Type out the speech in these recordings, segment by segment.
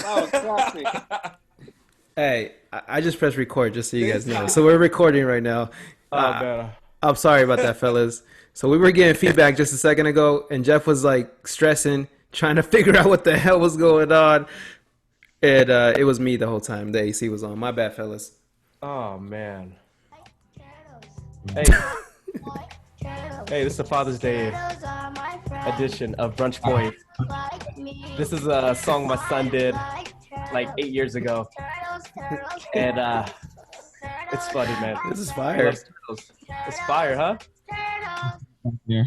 That was classic. Hey, I just pressed record just so you guys know. So we're recording right now. Oh Uh, man. I'm sorry about that, fellas. So we were getting feedback just a second ago, and Jeff was like stressing, trying to figure out what the hell was going on. And it was me the whole time. The AC was on. My bad, fellas. Oh man. Hey, hey, this is the Father's Day edition of Brunch Boys. This is a song my son did like 8 years ago, and it's funny, man. This is He fire. loves turtles. It's fire, huh? Yeah,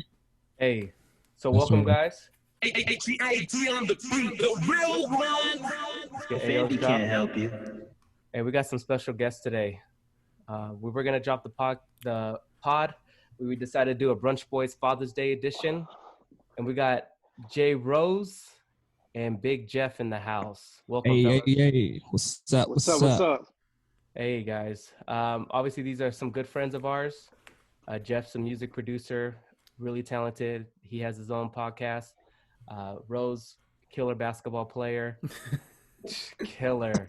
Hey, so that's welcome, right. guys. ATIT on the beat, the real one. Let's get AO's Fandy drop. can't help you. Hey, we got some special guests today. We were gonna drop the pod. We decided to do a Brunch Boys Father's Day edition, and we got Jay Rose and Big Jeff in the house. Welcome, Hey, fellas. hey. What's up? What's up? What's up? Hey guys. Obviously, these are some good friends of ours. Jeff's a music producer, really talented. He has his own podcast. Rose, killer basketball player, killer.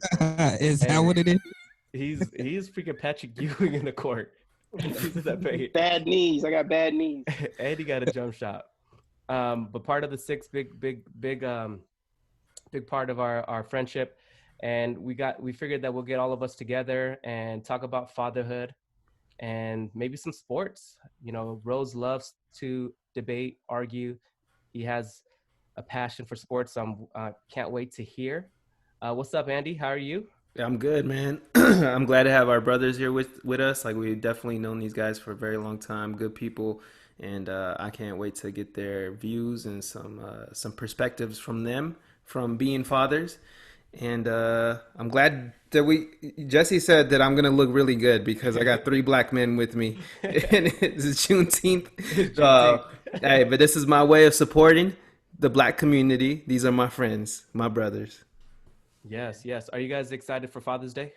Is that what it is? He's freaking Patrick Ewing in the court. He's in that paint. Bad knees. I got bad knees. And he got a jump shot. But part of the big part of our friendship, and we figured that we'll get all of us together and talk about fatherhood and maybe some sports. You know, Rose loves to debate, argue. He has a passion for sports. So I can't wait to hear. What's up, Andy? How are you? I'm good, man. I'm glad to have our brothers here with us. Like, we've definitely known these guys for a very long time. Good people, and I can't wait to get their views and some perspectives from them from being fathers. And I'm glad that Jesse said that I'm gonna look really good because I got three black men with me, and it's Juneteenth. Hey, but this is my way of supporting the black community. These are my friends, my brothers. Yes, yes. Are you guys excited for Father's Day?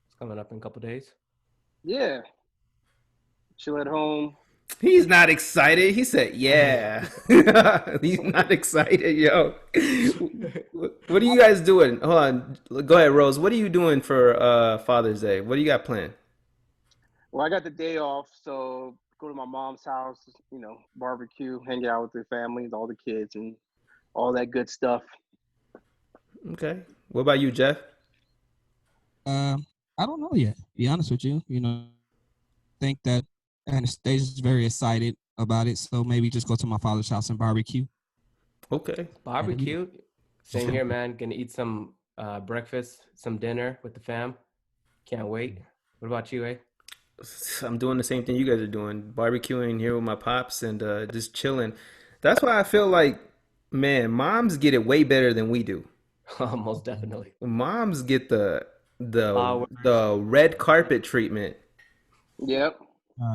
It's coming up in a couple days. Yeah. Chill at home. He's not excited. He said, "Yeah." He's not excited, yo. What are you guys doing? Hold on. Go ahead, Rose. What are you doing for Father's Day? What do you got planned? Well, I got the day off, so go to my mom's house, barbecue, hang out with their families, all the kids, and all that good stuff. Okay. What about you, Jeff? I don't know yet. Be honest with you, think that Anastasia's very excited about it, so maybe just go to my father's house and barbecue. Okay. Barbecue. Same here, man. Gonna eat some breakfast, some dinner with the fam. Can't wait. What about you, eh? I'm doing the same thing you guys are doing, barbecuing here with my pops and just chilling. That's why I feel like, man, moms get it way better than we do. Most definitely. Moms get the Flowers. the red carpet treatment. Yep.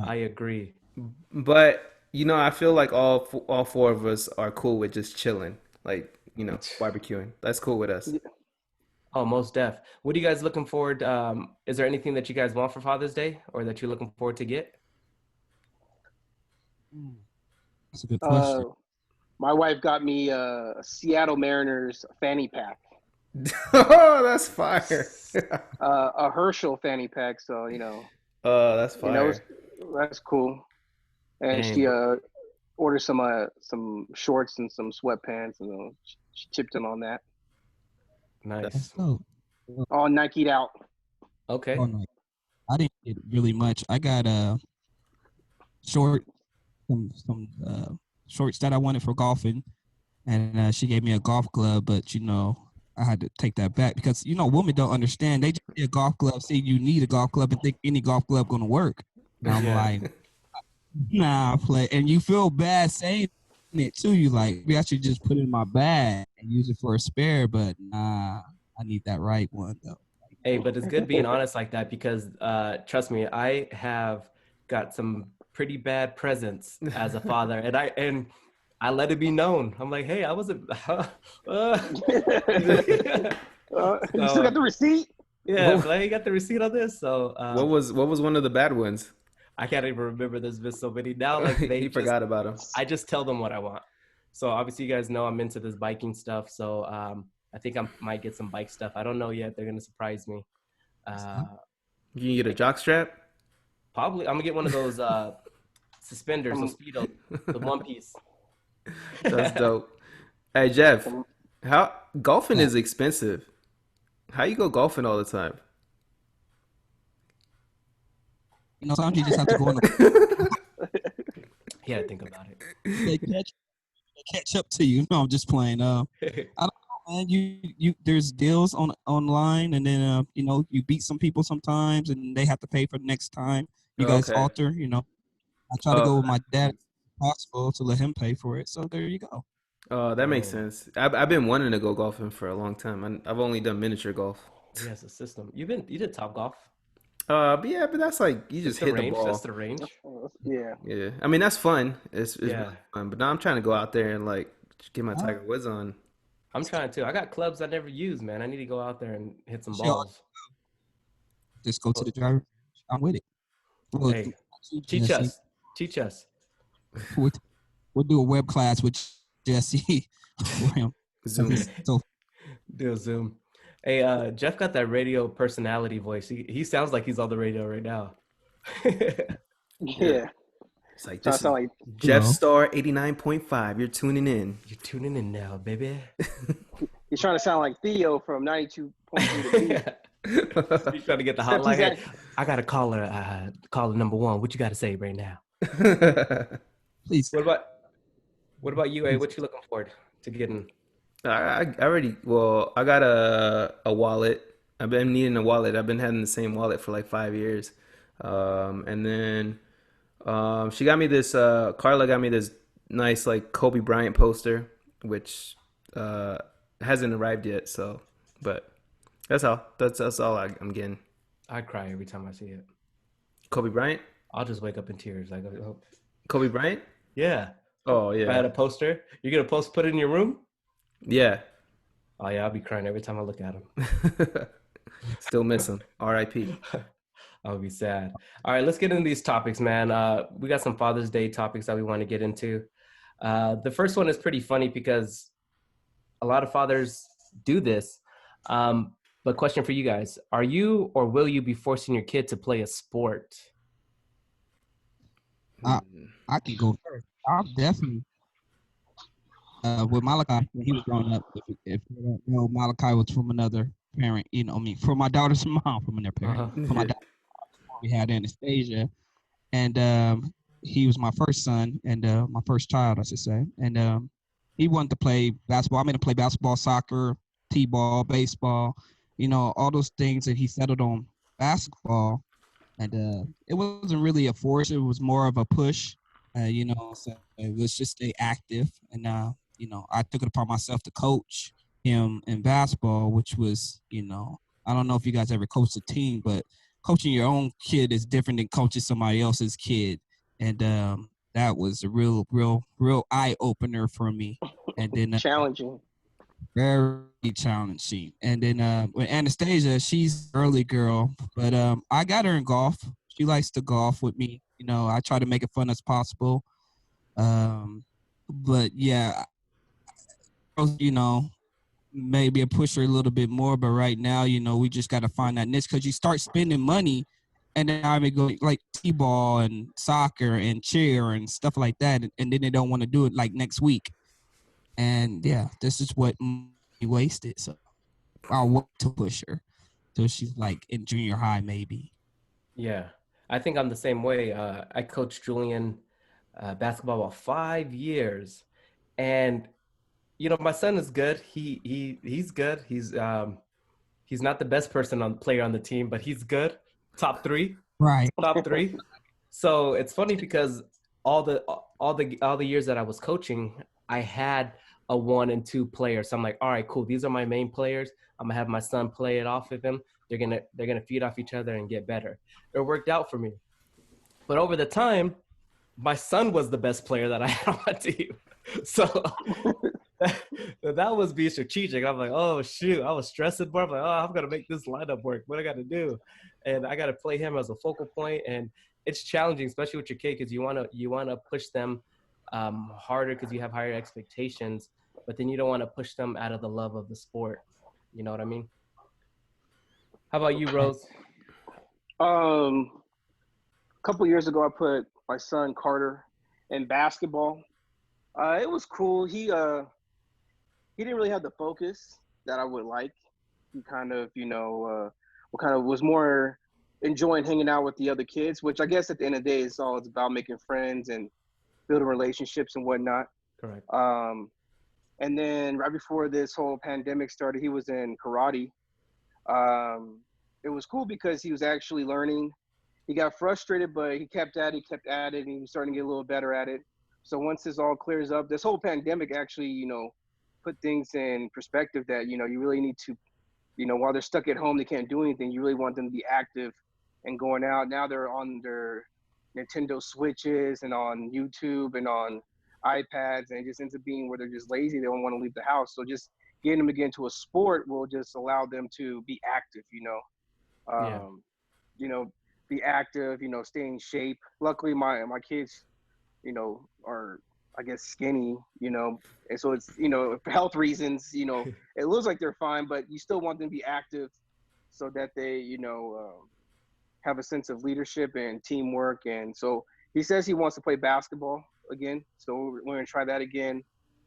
I agree. But I feel like all four of us are cool with just chilling, like barbecuing. That's cool with us. Oh, most def. What are you guys looking forward? Is there anything that you guys want for Father's Day or that you're looking forward to get? That's a good question. My wife got me a Seattle Mariners fanny pack, Oh, that's fire. a Herschel fanny pack. So Oh, that's fire. that's cool. And Dang. she ordered some shorts and some sweatpants, and she chipped in on that. Nice. That's dope. All Nike'd out. Okay. Oh, no. I didn't get really much. I got short some shorts that I wanted for golfing, and she gave me a golf club, but I had to take that back because women don't understand. They just see a golf club, say you need a golf club, and think any golf club gonna work. And I'm Yeah. like, nah, play. And you feel bad saying it too. You like, maybe I should just put it in my bag and use it for a spare, but nah, I need that right one though. Hey, but it's good being honest like that because trust me, I have got some pretty bad presents as a father, and I let it be known. I'm like, hey, I wasn't. You still got the receipt? Yeah, so I got the receipt on this. So What was one of the bad ones? I can't even remember. There's been so many now. Like they He forgot about him. I just tell them what I want. So obviously, you guys know I'm into this biking stuff. So I think I might get some bike stuff. I don't know yet. They're gonna surprise me. You can get a jock strap. Probably I'm gonna get one of those suspenders, those speedos, the one piece. That's dope. Hey Jeff, how golfing Yeah. is expensive. How you go golfing all the time? Sometimes you just have to go on the He had to think about it. they catch up to you. No, I'm just playing. I don't know, man. You there's deals online, and then you beat some people sometimes, and they have to pay for the next time. You guys Okay. alter. I try to go with my dad if possible to let him pay for it. So there you go. Oh, that makes sense. I've been wanting to go golfing for a long time. I've only done miniature golf. He has a system. You did Top Golf. But that's like you That's just the hit the range. ball. That's the range. Yeah. Yeah, I mean that's fun. It's Yeah. really fun. But now I'm trying to go out there and like get my Tiger Woods on. I'm trying to. I got clubs I never use, man. I need to go out there and hit some Sure. balls. Just go to the driver. I'm with it. We'll, Hey, teach us. Teach us. We'll do a web class with Jesse. Zoom. So Do a Zoom. Hey, Jeff got that radio personality voice. He sounds like he's on the radio right now. Yeah. It's like So I this is sound like Jeff Star 89.5. You're tuning in. You're tuning in now, baby. he's trying to sound like Theo from 92.3 He's trying to get the hotline. Hey, I got a caller. Caller number one. What you got to say right now? please. What about you? What you looking forward to getting? I got a wallet. I've been needing a wallet. I've been having the same wallet for like 5 years. And then she got me this Carla got me this nice like Kobe Bryant poster, which hasn't arrived yet, so but that's all I'm getting. I cry every time I see it. Kobe Bryant? I'll just wake up in tears. Like, oh. Kobe Bryant? Yeah. Oh If I had yeah. a poster, you're gonna put it in your room? Yeah. Oh yeah, I'll be crying every time I look at him. Still miss him. R.I.P. I'll be sad. All right, let's get into these topics, man. We got some Father's Day topics that we want to get into. The first one is pretty funny because a lot of fathers do this. But question for you guys: are you or will you be forcing your kid to play a sport? I can go first. I'll definitely. With Malachi, when he was growing up, if you don't know, Malachi was from another parent, from my daughter's mom, from another parent. From my dad, we had Anastasia, and he was my first son and my first child, I should say. And he wanted to play basketball. I made him play basketball, soccer, t-ball, baseball, all those things. And he settled on basketball. And it wasn't really a force. It was more of a push, so it was just stay active. And, I took it upon myself to coach him in basketball, which was, I don't know if you guys ever coached a team, but coaching your own kid is different than coaching somebody else's kid. And that was a real eye opener for me. And then challenging. very challenging. And then with Anastasia, she's an early girl, but I got her in golf. She likes to golf with me. I try to make it fun as possible. But yeah, maybe I push her a little bit more. But right now, we just got to find that niche because you start spending money, and then I would go like t-ball and soccer and cheer and stuff like that, and then they don't want to do it like next week. And yeah, this is what we wasted. So I'll want to push her till she's like in junior high, maybe. Yeah, I think I'm the same way. I coached Julian basketball about 5 years, and my son is good. He's good. He's not the best player on the team, but he's good. Top 3. Right. Top 3. So it's funny because all the years that I was coaching, I had a 1 and 2 player. So I'm like, all right, cool. These are my main players. I'm gonna have my son play it off of him. They're gonna feed off each other and get better. It worked out for me. But over the time, my son was the best player that I had on my team. So that was being strategic. I'm like, oh shoot, I was stressing more. I'm like, oh, I'm gonna make this lineup work. What I gotta do? And I gotta play him as a focal point. And it's challenging, especially with your kid, because you wanna push them harder because you have higher expectations. but then you don't want to push them out of the love of the sport. You know what I mean? How about you, Rose? A couple years ago, I put my son Carter in basketball. It was cool. He didn't really have the focus that I would like. He kind of, was more enjoying hanging out with the other kids, which I guess at the end of the day, it's about making friends and building relationships and whatnot. Correct. And then right before this whole pandemic started, he was in karate. It was cool because he was actually learning. He got frustrated, but he kept at it, and he was starting to get a little better at it. So once this all clears up, this whole pandemic actually, put things in perspective that, you really need to, while they're stuck at home, they can't do anything. You really want them to be active and going out. Now they're on their Nintendo Switches and on YouTube and on iPads, and it just ends up being where they're just lazy. They don't want to leave the house. So just getting them to get into a sport will just allow them to be active, be active, stay in shape. Luckily, my kids, are, I guess, skinny, and so it's, for health reasons, it looks like they're fine, but you still want them to be active so that they, have a sense of leadership and teamwork. And so he says he wants to play basketball again. So we're going to try that again,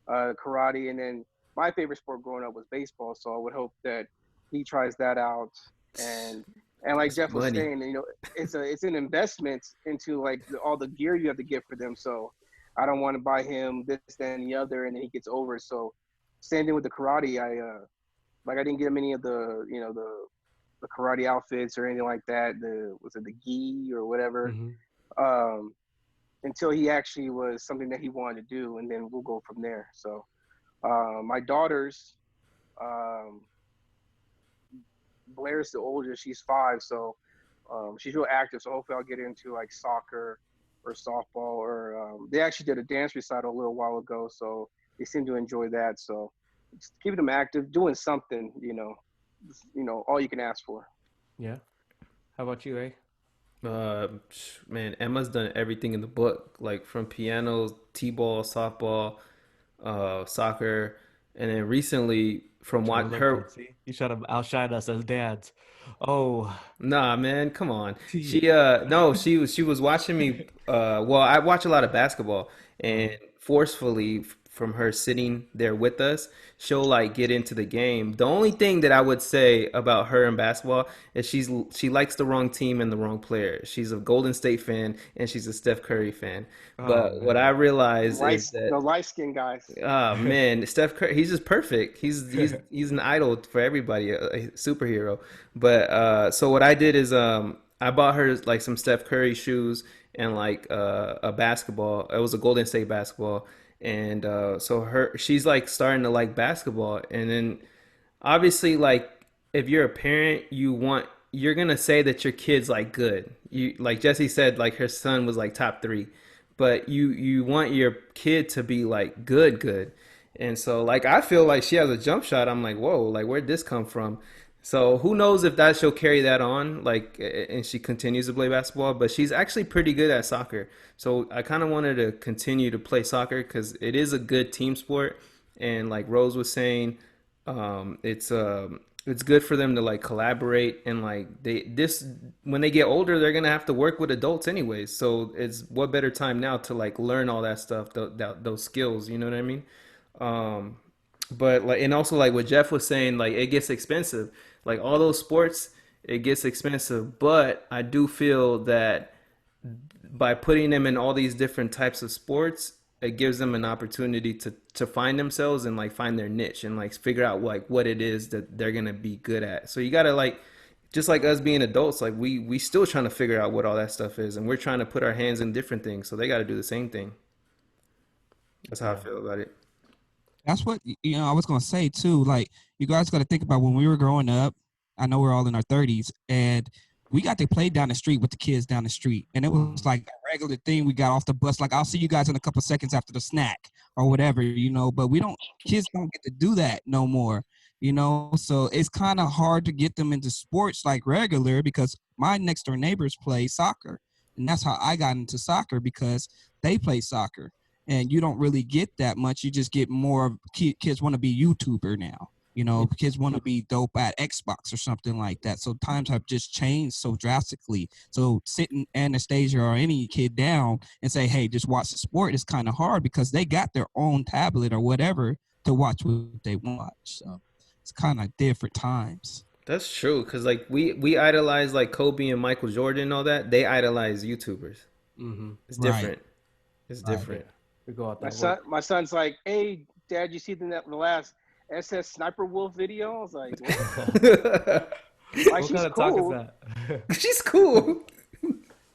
karate. And then my favorite sport growing up was baseball. So I would hope that he tries that out. And like Jeff was saying, it's an investment into like all the gear you have to get for them. So I don't want to buy him this, that, and the other, and then he gets over. So same thing with the karate. I didn't get him any of the, the karate outfits or anything like that. Was it the gi or whatever? Mm-hmm. Until he actually was something that he wanted to do, and then we'll go from there. So my daughters, Blair's the oldest, she's 5, so she's real active. So hopefully I'll get into like soccer or softball, or they actually did a dance recital a little while ago, so they seem to enjoy that. So just keeping them active, doing something, all you can ask for. Yeah. How about you, Man, Emma's done everything in the book, like from piano, t-ball, softball, soccer, and then recently from what her. You should have outshined us as dads. Oh, Nah, man, come on. She she was watching me. Well, I watch a lot of basketball, and forcefully from her sitting there with us, she'll like get into the game. The only thing that I would say about her in basketball is she likes the wrong team and the wrong player. She's a Golden State fan and she's a Steph Curry fan. But what I realized is that the light skinned guys. Oh man, Steph Curry, he's just perfect. He's an idol for everybody, a superhero. But so what I did is I bought her like some Steph Curry shoes and like a basketball. It was a Golden State basketball. And so she's like starting to like basketball. And then obviously, like if you're a parent, you're gonna say that your kid's like good. You, like Jesse said, like her son was like top 3, but you want your kid to be like good. And so like I feel like she has a jump shot. I'm like, whoa, like where'd this come from? So who knows if she'll carry that on, like, and she continues to play basketball, but she's actually pretty good at soccer. So I kind of wanted to continue to play soccer because it is a good team sport. And like Rose was saying, it's good for them to like collaborate, and like when they get older, they're going to have to work with adults anyways. So it's what better time now to like learn all that stuff, those skills, you know what I mean? But like, and also like what Jeff was saying, like it gets expensive. Like all those sports, it gets expensive. But I do feel that by putting them in all these different types of sports, it gives them an opportunity to find themselves and like find their niche and like figure out like what it is that they're gonna be good at. So you gotta like, just like us being adults, like we still trying to figure out what all that stuff is, and we're trying to put our hands in different things. So they got to do the same thing. That's how I feel about it. That's what, I was going to say too. Like, you guys got to think about when we were growing up. I know we're all in our 30s, and we got to play down the street with the kids down the street. And it was like a regular thing. We got off the bus. Like, I'll see you guys in a couple of seconds after the snack or whatever, but kids don't get to do that no more, So it's kind of hard to get them into sports like regular, because my next door neighbors play soccer. And that's how I got into soccer, because they play soccer. and you don't really get that much. You just get more kids want to be YouTuber now. Kids want to be dope at Xbox or something like that. So times have just changed so drastically. So sitting Anastasia or any kid down and say, hey, just watch the sport is kind of hard because they got their own tablet or whatever to watch what they watch. So it's kind of different times. That's true, because like we idolize like Kobe and Michael Jordan and all that. They idolize YouTubers. It's different. Right. It's different. We go out My there. my son's like, hey, Dad, you see the last SS Sniper Wolf video? I was like, what? Like, What she's kind of cool. talk is that? She's cool.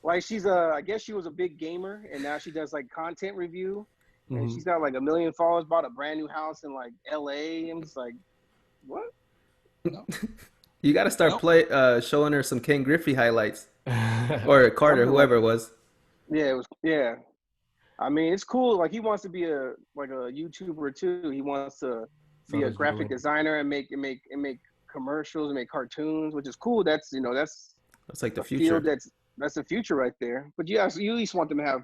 Like, she's I guess she was a big gamer, and now she does like content review, and she's got like 1 million followers. Bought a brand new house in like LA. I'm just like, what? You got to start showing her some Ken Griffey highlights, or Carter, whoever it was. Yeah, it was. Yeah, I mean, it's cool. Like, he wants to be a YouTuber too. He wants to be a graphic designer and make commercials and make cartoons, which is cool. That's That's like the a future. field that's the future right there. But yeah, so you at least want them to have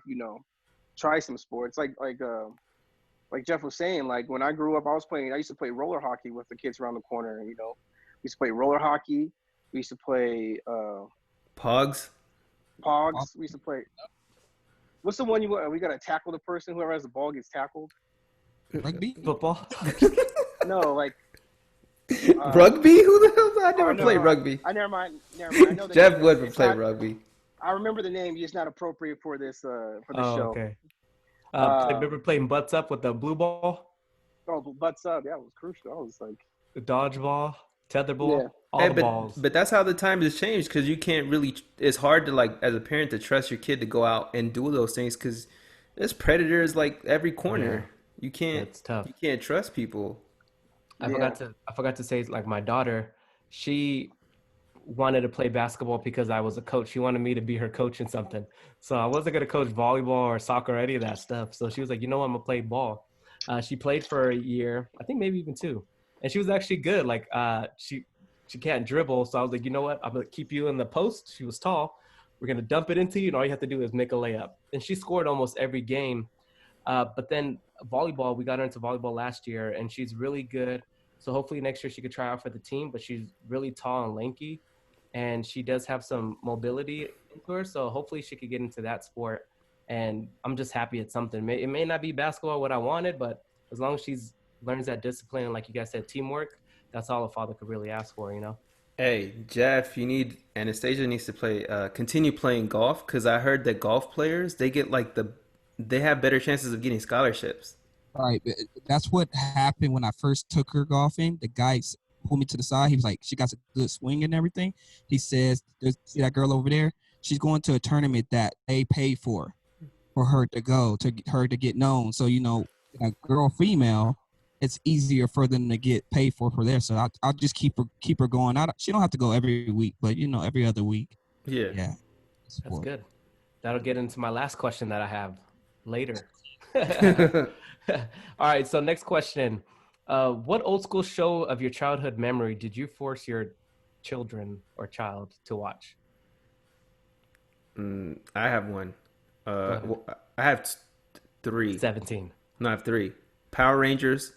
try some sports. Like Jeff was saying, like when I grew up, I used to play roller hockey with the kids around the corner. We used to play roller hockey. We used to play Pogs. We used to play. What's the one we got to tackle the person? Whoever has the ball gets tackled. Rugby? Football? No, like Rugby? Who the hell? I never played rugby. Never mind. I know Jeff would play rugby. I remember the name. It's not appropriate for this show. Okay. Remember playing butts up with the blue ball? Oh, butts up. Yeah, it was crucial. I was like The dodgeball, tetherball, Yeah. all the balls. But that's how the time has changed, because you can't really. It's hard to, like, as a parent, to trust your kid to go out and do those things, because there's predators like every corner. You can't. It's tough. You can't trust people. I forgot to say, like, my daughter, she wanted to play basketball because I was a coach. She wanted me to be her coach in something. So I wasn't gonna coach volleyball or soccer or any of that stuff. So she was like, you know what, I'm gonna play ball. She played for a year, I think maybe even 2, and she was actually good. Like she can't dribble, so I was like, you know what, I'm gonna keep you in the post. She was tall. We're gonna dump it into you, and all you have to do is make a layup. And she scored almost every game. But then volleyball, we got her into volleyball last year, and she's really good. So hopefully next year she could try out for the team. But she's really tall and lanky, and she does have some mobility into her. So hopefully she could get into that sport. And I'm just happy it's something. It may not be basketball what I wanted, but as long as she learns that discipline, and like you guys said, teamwork, that's all a father could really ask for, Hey, Jeff, Anastasia needs to continue playing golf, because I heard that golf players, they get they have better chances of getting scholarships. Right. That's what happened when I first took her golfing. The guy pulled me to the side. He was like, she got a good swing and everything. He says, see that girl over there? She's going to a tournament that they pay for her to go, to her to get known. So, a girl, female, it's easier for them to get paid for there. So I'll just keep her going. She don't have to go every week, but, every other week. Yeah. Yeah. That's good. That'll get into my last question that I have later. All right, so next question. What old school show of your childhood memory did you force your children or child to watch? I have one. I have 3. 17. No, I have 3. Power Rangers,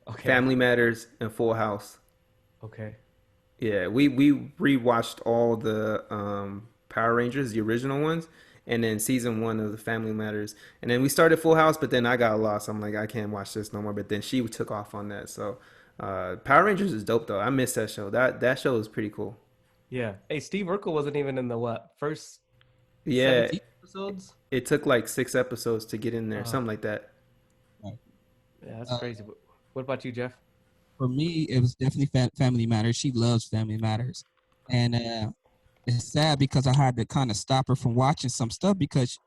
Okay. Family Matters, and Full House. Okay. Yeah, we rewatched all the Power Rangers, the original ones, and then season 1 of the Family Matters, and then we started Full House, but then I got lost. I'm like, I can't watch this no more. But then she took off on that. So Power Rangers is dope though. I miss that show. That show is pretty cool. Yeah. Hey, Steve Urkel wasn't even in the first 17 episodes? It took like 6 episodes to get in there, something like that. Yeah, that's crazy. What about you, Jeff? For me, it was definitely Family Matters. She loves Family Matters. And it's sad because I had to kind of stop her from watching some stuff because,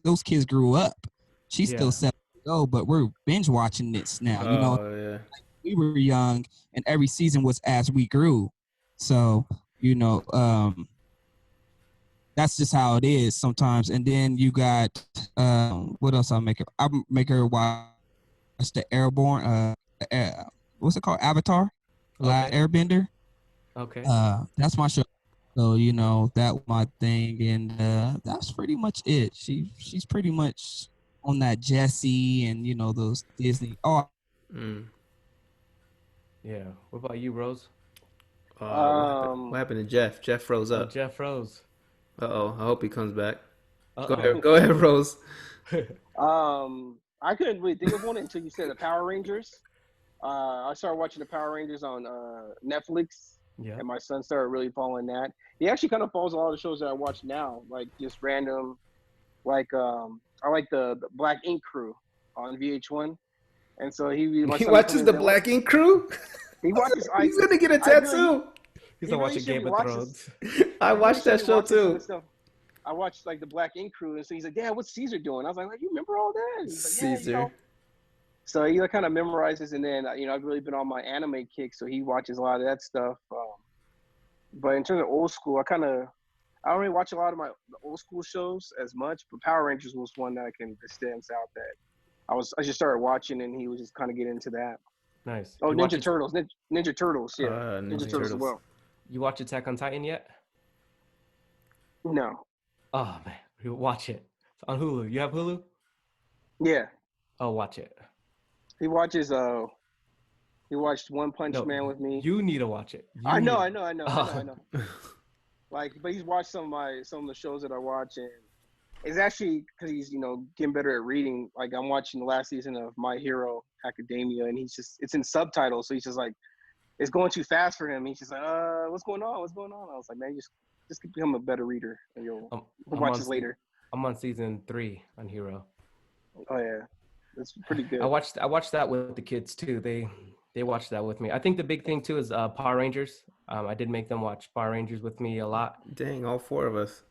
those kids grew up. She's still 7 years old, but we're binge watching this now. Yeah. We were young, and every season was as we grew. So, that's just how it is sometimes. And then you got, what else I'll make her? I'll make her watch the Airborne, what's it called? Avatar? Airbender. Okay. That's my show. So, that was my thing. And that's pretty much it. She's pretty much on that Jesse and those Disney. Oh, Mm. Yeah. What about you, Rose? What happened to Jeff? Jeff froze Oh, up. Jeff Rose. Uh-oh. I hope he comes back. Go Uh-oh. ahead. Go ahead, Rose. I couldn't really think of one until you said the Power Rangers. I started watching the Power Rangers on Netflix, Yeah. and my son started really following that. He actually kind of follows a lot of the shows that I watch now, like just random. Like I like the Black Ink Crew on VH1, and so my He son watches the Black Ink Crew. He watches. He's gonna get a tattoo. He's he not really watching should be Game of watching- Thrones. I watched that show Some of too. the stuff. I watched like the Black Ink Crew, and so he's like, "Dad, what's Caesar doing?" I was like, "You remember all that?" He's like, "Yeah, Caesar. So he kind of memorizes, and then I've really been on my anime kick, so he watches a lot of that stuff. But in terms of old school, I don't really watch a lot of the old school shows as much. But Power Rangers was one that that stands out that I just started watching, and he was just kind of getting into that. Nice. Oh, You Ninja Turtles, Ninja Turtles, yeah, Ninja Turtles as Turtles. well. You watch Attack on Titan yet? No, Oh man, you watch it. It's on Hulu. You have Hulu? yeah, Oh, watch it. he watches. He watched One Punch No, Man with me. You need to watch it. You I need know. to- Like, but he's watched some of the shows that I watch, and it's actually because he's getting better at reading. Like I'm watching the last season of My Hero Academia, and it's in subtitles, so he's just like, it's going too fast for him. He's just like, what's going on? What's going on? I was like, man, just become a better reader, and you'll watch this later. I'm on season 3 on Hero. Oh yeah, that's pretty good. I watched that with the kids too. They watched that with me. I think the big thing too is Power Rangers. I did make them watch Power Rangers with me a lot. Dang, all 4 of us.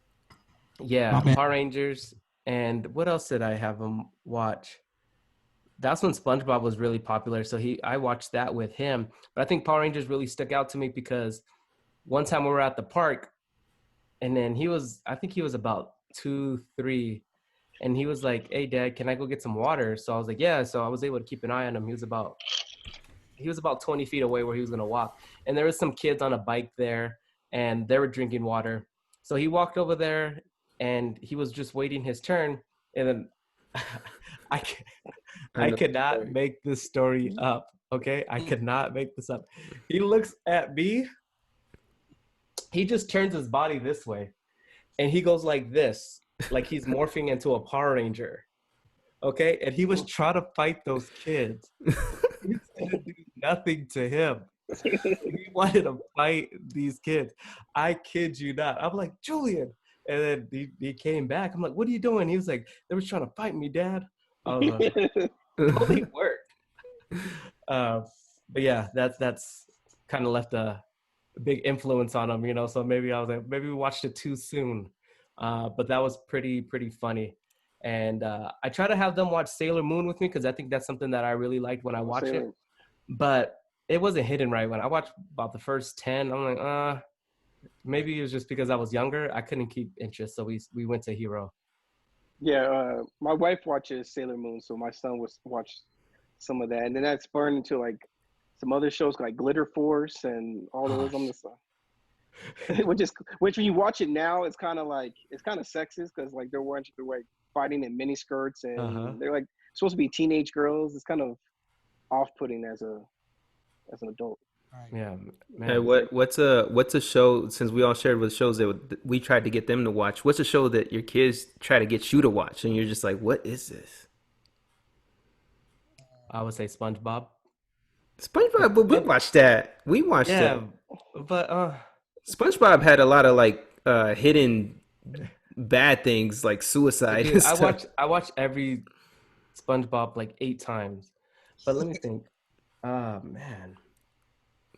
Yeah, Oh, man. Power Rangers. And what else did I have them watch? That's when SpongeBob was really popular. So I watched that with him. But I think Power Rangers really stuck out to me because one time we were at the park, and then I think he was about 2, 3, and he was like, "Hey, Dad, can I go get some water?" So I was like, "Yeah." So I was able to keep an eye on him. He was about 20 feet away where he was gonna walk, and there was some kids on a bike there, and they were drinking water. So he walked over there, and he was just waiting his turn, and then I could not make this story up. Okay, I could not make this up. He looks at me. He just turns his body this way, and he goes like this, like he's morphing into a Power Ranger. Okay, and he was trying to fight those kids. He didn't do nothing to him. He wanted to fight these kids. I kid you not. I'm like, Julian. And then he came back. I'm like, what are you doing? He was like, they were trying to fight me, Dad. I was like, well, it worked. But yeah, that's kind of left a big influence on him, so maybe I was like, maybe we watched it too soon. But that was pretty funny. And I try to have them watch Sailor Moon with me because I think that's something that I really liked when I watch it. But it wasn't hidden right when I watched about the first 10. I'm like, maybe it was just because I was younger. I couldn't keep interest, so we went to Hero. Yeah, my wife watches Sailor Moon, so my son watch some of that, and then that spurned into like some other shows like Glitter Force and all those on the side. Which when you watch it now, it's kind of sexist because like they're like fighting in mini skirts and they're like supposed to be teenage girls. It's kind of off-putting as an adult. Yeah, man. Hey, what's a show, since we all shared with shows that we tried to get them to watch, what's a show that your kids try to get you to watch and you're just like, what is this? I would say SpongeBob. SpongeBob, but we watched that. We watched it. But SpongeBob had a lot of like hidden bad things like suicide. dude, and stuff. I watched every SpongeBob like 8 times. But let me think. Oh man.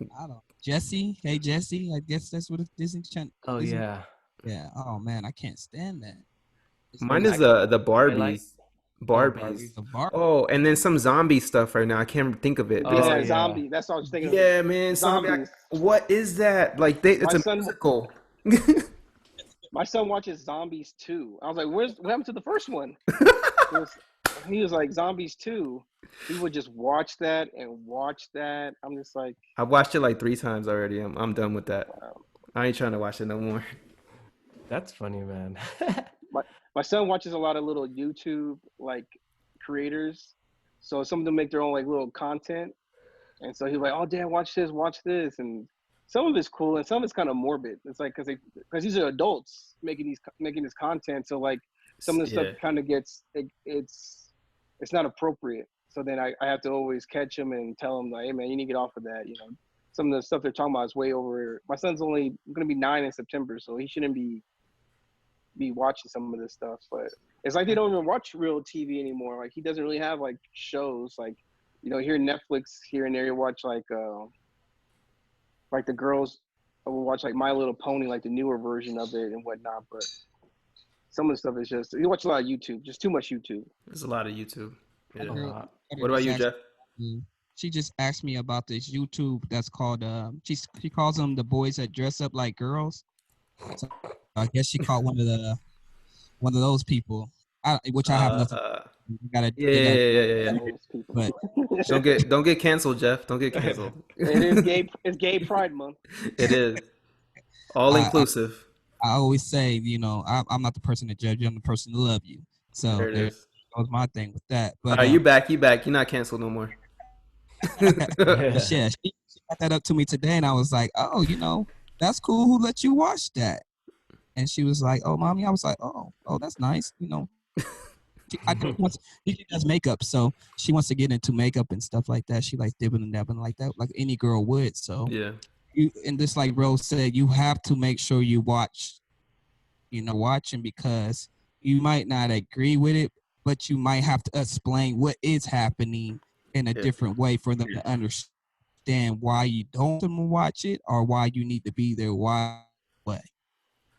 I don't know. Jesse. Hey, Jesse. I guess that's what a Disney Channel. Oh Disney- yeah. Yeah. Oh man, I can't stand that. Mine is the Barbies. Barbies. The bar. Oh, and then some zombie stuff right now. I can't think of it. Oh, Yeah, yeah. zombie. That's what I was thinking. Of. Yeah, man, zombie. Zombies. What is that? Like it's My a son- musical. My son watches Zombies 2. I was like, what happened to the first one? He was like, Zombies 2. He would just watch that and watch that. I'm just like, I watched it like 3 times already. I'm done with that. wow. I ain't trying to watch it no more. That's funny, man. my son watches a lot of little YouTube like creators. So some of them make their own like little content, and so he's like, "Oh, Dad, watch this," and some of it's cool, and some of it's kind of morbid. It's like because these are adults making this content, so like some of the stuff Yeah. kind of gets it's not appropriate. So then I have to always catch him and tell him like, "Hey man, you need to get off of that." You know, some of the stuff they're talking about is way over. My son's only going to be 9 in September, so he shouldn't be watching some of this stuff. But it's like they don't even watch real TV anymore. Like he doesn't really have like shows like, you know, here Netflix here and there you watch like the girls will watch like My Little Pony, like the newer version of it and whatnot. But some of the stuff is just you watch a lot of YouTube, just too much YouTube. There's a lot of YouTube. My Yeah. girl- What about you, Jeff? She just asked me about this YouTube that's called she calls them the boys that dress up like girls. So I guess she called one of those people, which I have nothing. Gotta, Yeah. Those people. But Don't get canceled, Jeff. Don't get canceled. It's gay pride month. It is all inclusive. I always say, you know, I'm not the person to judge you. I'm the person to love you. So There it is. that was my thing with that. All But right, you back. You're not canceled no more. yeah, she got that up to me today, and I was like, oh, you know, that's cool. Who let you watch that? And she was like, oh, mommy. I was like, oh, that's nice. You know, she does makeup, so she wants to get into makeup and stuff like that. She likes dibbing and dabbing like that, like any girl would. So Yeah. And just like Rose said, you have to make sure you watching because you might not agree with it, but you might have to explain what is happening in a different way for them to understand why you don't want them to watch it or why you need to be there. Why? While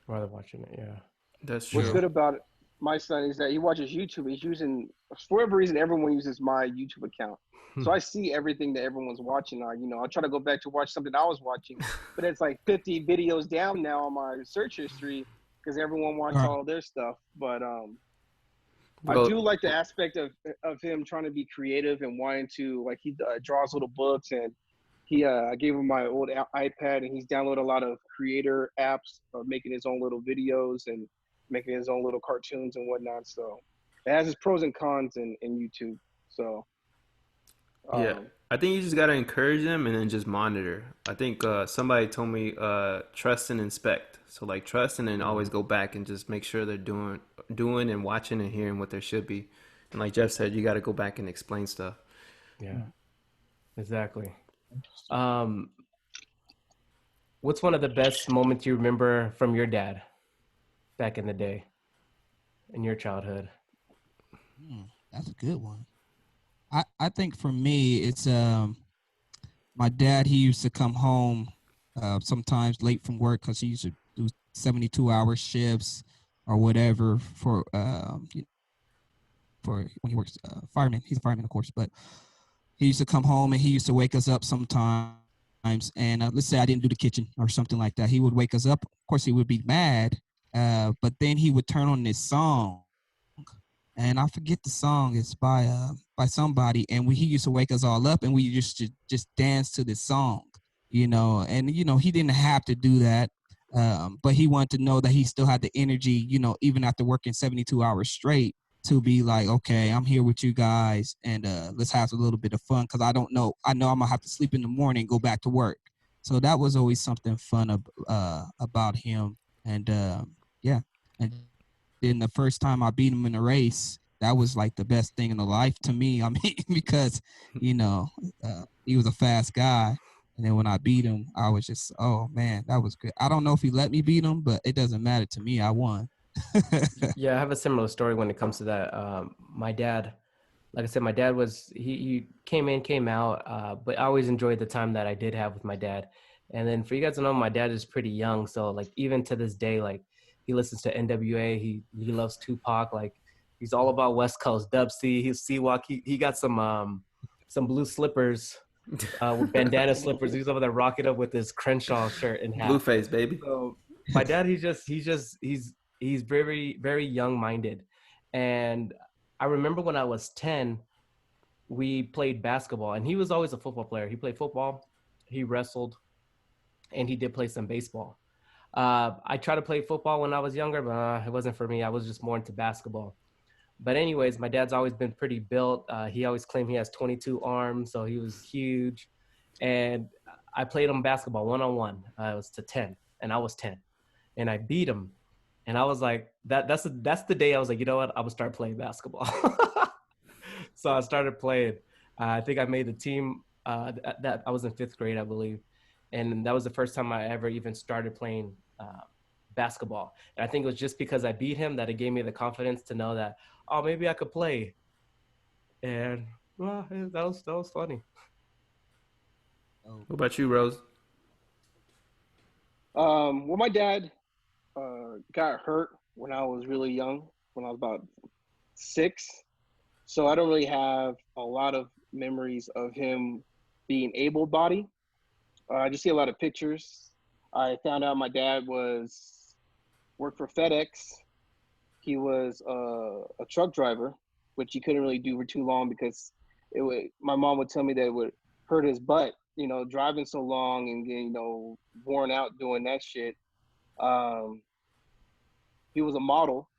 they're watching it, yeah. That's true. What's good about my son is that he watches YouTube. He's using, for whatever reason, everyone uses my YouTube account. So I see everything that everyone's watching. You know, I'll try to go back to watch something I was watching, but it's like 50 videos down now on my search history because everyone watched all their stuff. But I do like the aspect of him trying to be creative and wanting to, like, he draws little books, and I gave him my old iPad, and he's downloaded a lot of creator apps of making his own little videos and making his own little cartoons and whatnot. So it has its pros and cons in YouTube. So yeah, I think you just gotta encourage them and then just monitor. I think somebody told me trust and inspect. So like trust and then always go back and just make sure they're doing and watching and hearing what there should be. And like Jeff said, you got to go back and explain stuff. Yeah, exactly. What's one of the best moments you remember from your dad back in the day, in your childhood? That's a good one. I think for me, it's my dad. He used to come home sometimes late from work because he used to do 72-hour shifts or whatever for when he works fireman. He's a fireman, of course, but he used to come home and he used to wake us up sometimes. And let's say I didn't do the kitchen or something like that. He would wake us up. Of course, he would be mad, but then he would turn on this song. And I forget the song. It's by somebody, and he used to wake us all up, and we just dance to this song, you know. And you know, he didn't have to do that, but he wanted to know that he still had the energy, you know, even after working 72 hours straight, to be like, okay, I'm here with you guys, and let's have a little bit of fun. Because I know I'm gonna have to sleep in the morning and go back to work. So that was always something fun about him, and yeah. And then the first time I beat him in a race, that was like the best thing in the life to me. I mean, because, you know, he was a fast guy. And then when I beat him, I was just, oh, man, that was good. I don't know if he let me beat him, but it doesn't matter to me. I won. Yeah, I have a similar story when it comes to that. My dad, like I said, my dad was, he came in, came out, but I always enjoyed the time that I did have with my dad. And then for you guys to know, my dad is pretty young. So like, even to this day, like, he listens to NWA. He loves Tupac. Like, he's all about West Coast, Dub C. He's C-Walk. He got some blue slippers, with bandana slippers. He's over there rocking up with his Crenshaw shirt and hat. Blueface, baby. So my dad, he's very, very young-minded. And I remember when I was 10, we played basketball, and he was always a football player. He played football, he wrestled, and he did play some baseball. I tried to play football when I was younger, but it wasn't for me. I was just more into basketball. But anyways, my dad's always been pretty built. He always claimed he has 22 arms, so he was huge. And I played him basketball one-on-one. It was to 10, and I was 10, and I beat him. And I was like, that's the day I was like, you know what? I would start playing basketball. So I started playing. I think I made the team. That I was in fifth grade, I believe, and that was the first time I ever even started playing basketball. And I think it was just because I beat him that it gave me the confidence to know that, oh, maybe I could play. And well, that was funny. What about you, Rose? Well, my dad got hurt when I was really young, when I was about 6. So I don't really have a lot of memories of him being able-bodied. I just see a lot of pictures. I found out my dad worked for FedEx. He was a truck driver, which he couldn't really do for too long because my mom would tell me that it would hurt his butt, driving so long and getting, worn out doing that shit. Um, he was a model.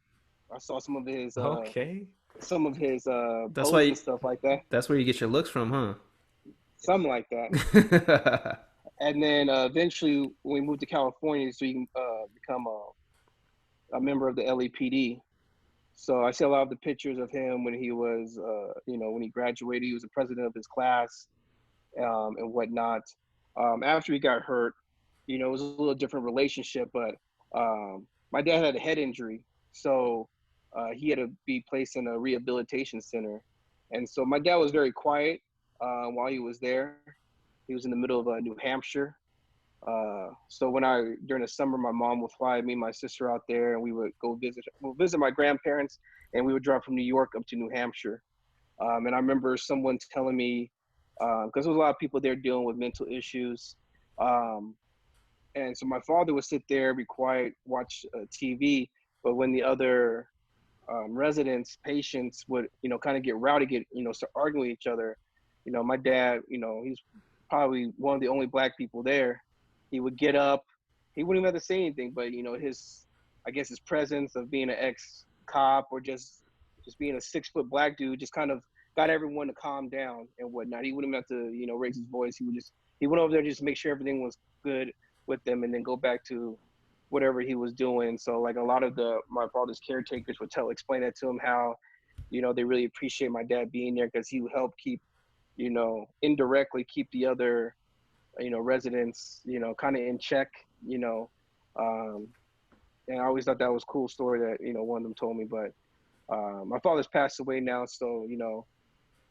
I saw Okay. some of his That's why posts and stuff like that. that's where you get your looks from, huh? Something like that. And then eventually we moved to California so he can become a member of the LAPD. So I see a lot of the pictures of him when he was, when he graduated. He was the president of his class and whatnot. After he got hurt, it was a little different relationship, but my dad had a head injury. So he had to be placed in a rehabilitation center. And so my dad was very quiet while he was there. He was in the middle of New Hampshire. So during the summer, my mom would fly me and my sister out there, and we would visit my grandparents, and we would drive from New York up to New Hampshire. And I remember someone telling me, because there was a lot of people there dealing with mental issues. And so my father would sit there, be quiet, watch TV. But when the other patients would, kind of get rowdy, start arguing with each other, my dad, he's probably one of the only black people there. He would get up. He wouldn't even have to say anything, but his presence of being an ex-cop or just being a 6-foot black dude just kind of got everyone to calm down and whatnot. He wouldn't have to, raise his voice. He went over there just to make sure everything was good with them and then go back to whatever he was doing. So like a lot of my father's caretakers would explain that to him how, they really appreciate my dad being there because he would help keep, indirectly keep the other, residents, kind of in check, and I always thought that was a cool story that, one of them told me, but my father's passed away now. So,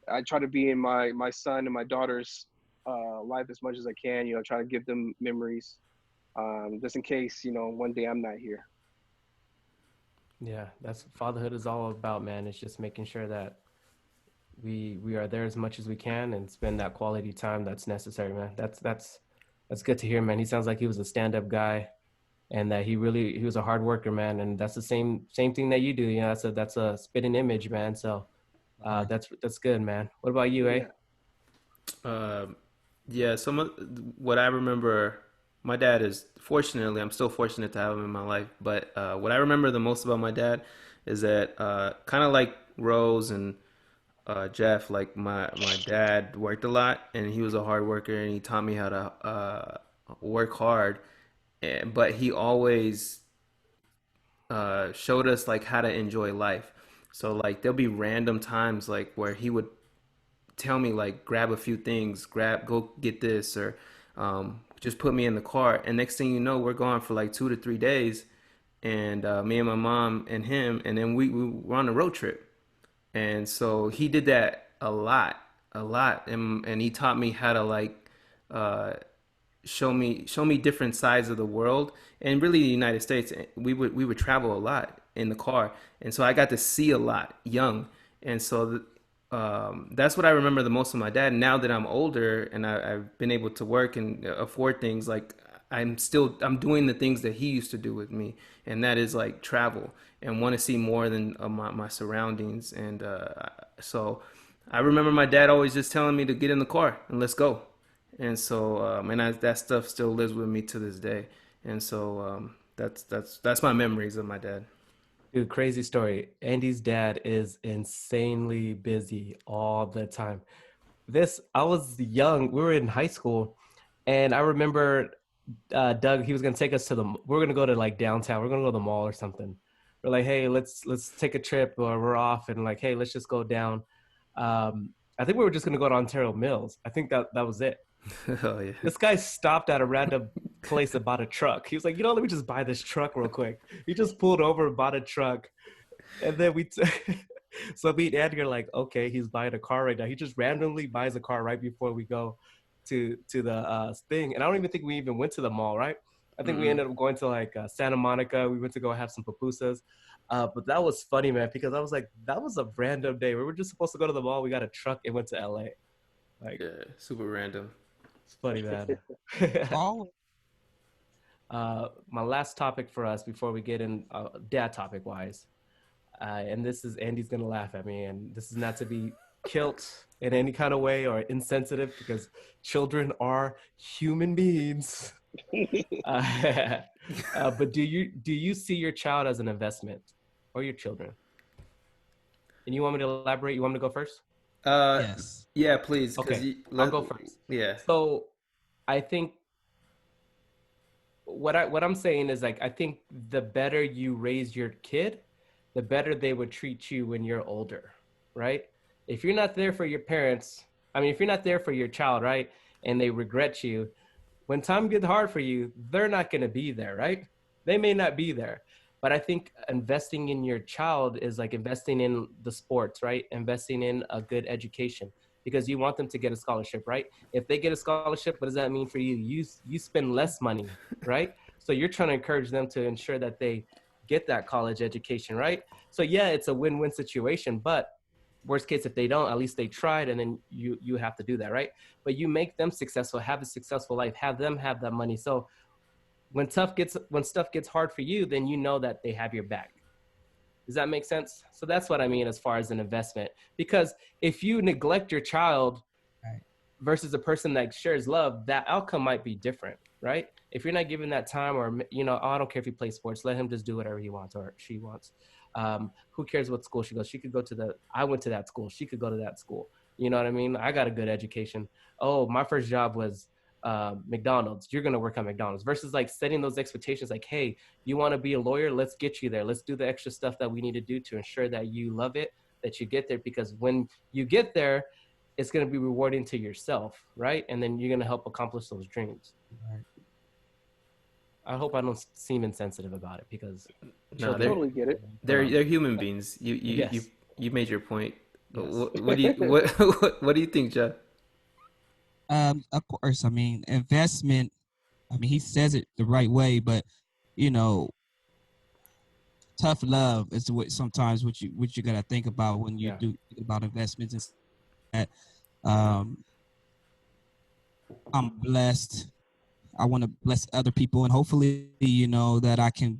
I try to be in my son and my daughter's life as much as I can, try to give them memories just in case, one day I'm not here. Yeah, that's what fatherhood is all about, man. It's just making sure that we are there as much as we can and spend that quality time that's necessary, man. That's good to hear, man. He sounds like he was a stand-up guy and that he was a hard worker, man. And that's the same thing that you do. That's a spitting image, man. So that's good, man. What about you, eh? Yeah, what I remember, my dad I'm still fortunate to have him in my life, but what I remember the most about my dad is that kind of like Rose and Jeff, like my dad worked a lot and he was a hard worker and he taught me how to work hard, but he always showed us like how to enjoy life. So like there'll be random times like where he would tell me like grab a few things, go get this, or just put me in the car. And next thing you know, we're gone for like 2 to 3 days, and me and my mom and him, and then we were on a road trip. And so he did that a lot, and he taught me how to like show me different sides of the world, and really the United States. We would travel a lot in the car, and so I got to see a lot young, and so that's what I remember the most of my dad. Now that I'm older and I've been able to work and afford things, like I'm doing the things that he used to do with me, and that is like travel and want to see more than my surroundings. And so I remember my dad always just telling me to get in the car and let's go. And so that stuff still lives with me to this day. And so that's my memories of my dad. Dude, crazy story. Andy's dad is insanely busy all the time. I was young. We were in high school, and I remember Doug. He was gonna take us to we're gonna go to like downtown. We're gonna go to the mall or something. We're like, hey, let's take a trip, or we're off, and like, hey, let's just go down. I think we were just gonna go to Ontario Mills. I think that was it. Oh yeah. This guy stopped at a random place and bought a truck. He was like, let me just buy this truck real quick. He just pulled over and bought a truck. And then so me and Andy are like, okay, he's buying a car right now. He just randomly buys a car right before we go to the thing. And I don't even think we even went to the mall, right? I think we ended up going to like Santa Monica. We went to go have some pupusas. But that was funny, man, because I was like, that was a random day. We were just supposed to go to the mall. We got a truck and went to LA. Like, Yeah, super random. it's funny, man. My last topic for us before we get in dad topic wise, and this is Andy's gonna laugh at me, and this is not to be kilt in any kind of way or insensitive because children are human beings. But do you see your child as an investment or your children? And you want me to elaborate? You want me to go first? Yes. Yeah, please. Okay, I'll go first. Yeah. So I think what I'm saying is like I think the better you raise your kid, the better they would treat you when you're older, right? If you're not there for your parents, if you're not there for your child, right, and they regret you, when time gets hard for you, they're not going to be there, right? They may not be there. But I think investing in your child is like investing in the sports, right? Investing in a good education because you want them to get a scholarship, right? If they get a scholarship, what does that mean for you? You spend less money, right? So you're trying to encourage them to ensure that they get that college education, right? So yeah, it's a win-win situation, but worst case, if they don't, at least they tried, and then you have to do that, right? But you make them successful, have a successful life, have them have that money. So when stuff gets hard for you, then you know that they have your back. Does that make sense? So that's what I mean as far as an investment. Because if you neglect your child versus a person that shares love, that outcome might be different, right? If you're not giving that time, or oh, I don't care if he plays sports, let him just do whatever he wants or she wants. Who cares what school she goes? She could go to I went to that school. She could go to that school. You know what I mean? I got a good education. Oh, my first job was McDonald's. You're going to work at McDonald's versus like setting those expectations like, hey, you want to be a lawyer? Let's get you there. Let's do the extra stuff that we need to do to ensure that you love it, that you get there, because when you get there, it's going to be rewarding to yourself, right? And then you're going to help accomplish those dreams. Right. I hope I don't seem insensitive about it because I totally get it. They're human beings. You made your point. Yes. What do you what do you think, Jeff? Of course, investment. He says it the right way, but tough love is what you gotta think about when you do think about investments. And that I'm blessed. I want to bless other people, and hopefully, that I can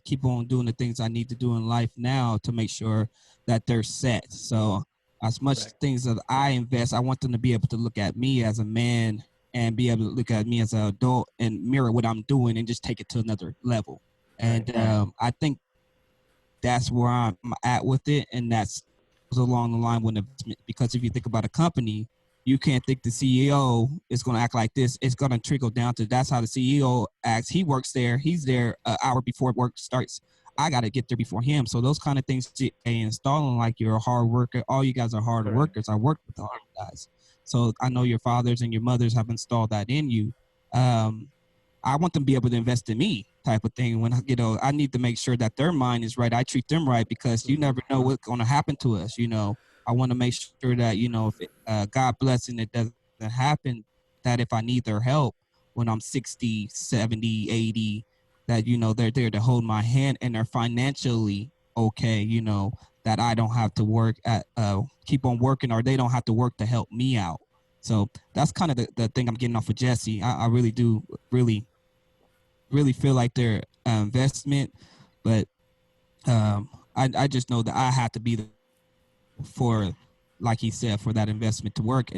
keep on doing the things I need to do in life now to make sure that they're set. So as much things that I invest, I want them to be able to look at me as a man and be able to look at me as an adult and mirror what I'm doing and just take it to another level. And I think that's where I'm at with it. And that's along the line with investment, because if you think about a company, you can't think the CEO is going to act like this. It's going to trickle down to that's how the CEO acts. He works there. He's there an hour before work starts. I got to get there before him. So those kind of things installing like you're a hard worker. All you guys are hard workers. I work with all you guys. So I know your fathers and your mothers have installed that in you. I want them to be able to invest in me type of thing. When, I need to make sure that their mind is right. I treat them right because you never know what's going to happen to us, I want to make sure that, if God bless and it doesn't happen, that if I need their help when I'm 60, 70, 80, that, they're there to hold my hand and they're financially okay, that I don't have to work keep on working, or they don't have to work to help me out. So that's kind of the thing I'm getting off of Jesse. I really do really feel like they're investment, but I just know that I have to be for, like he said, for that investment to work.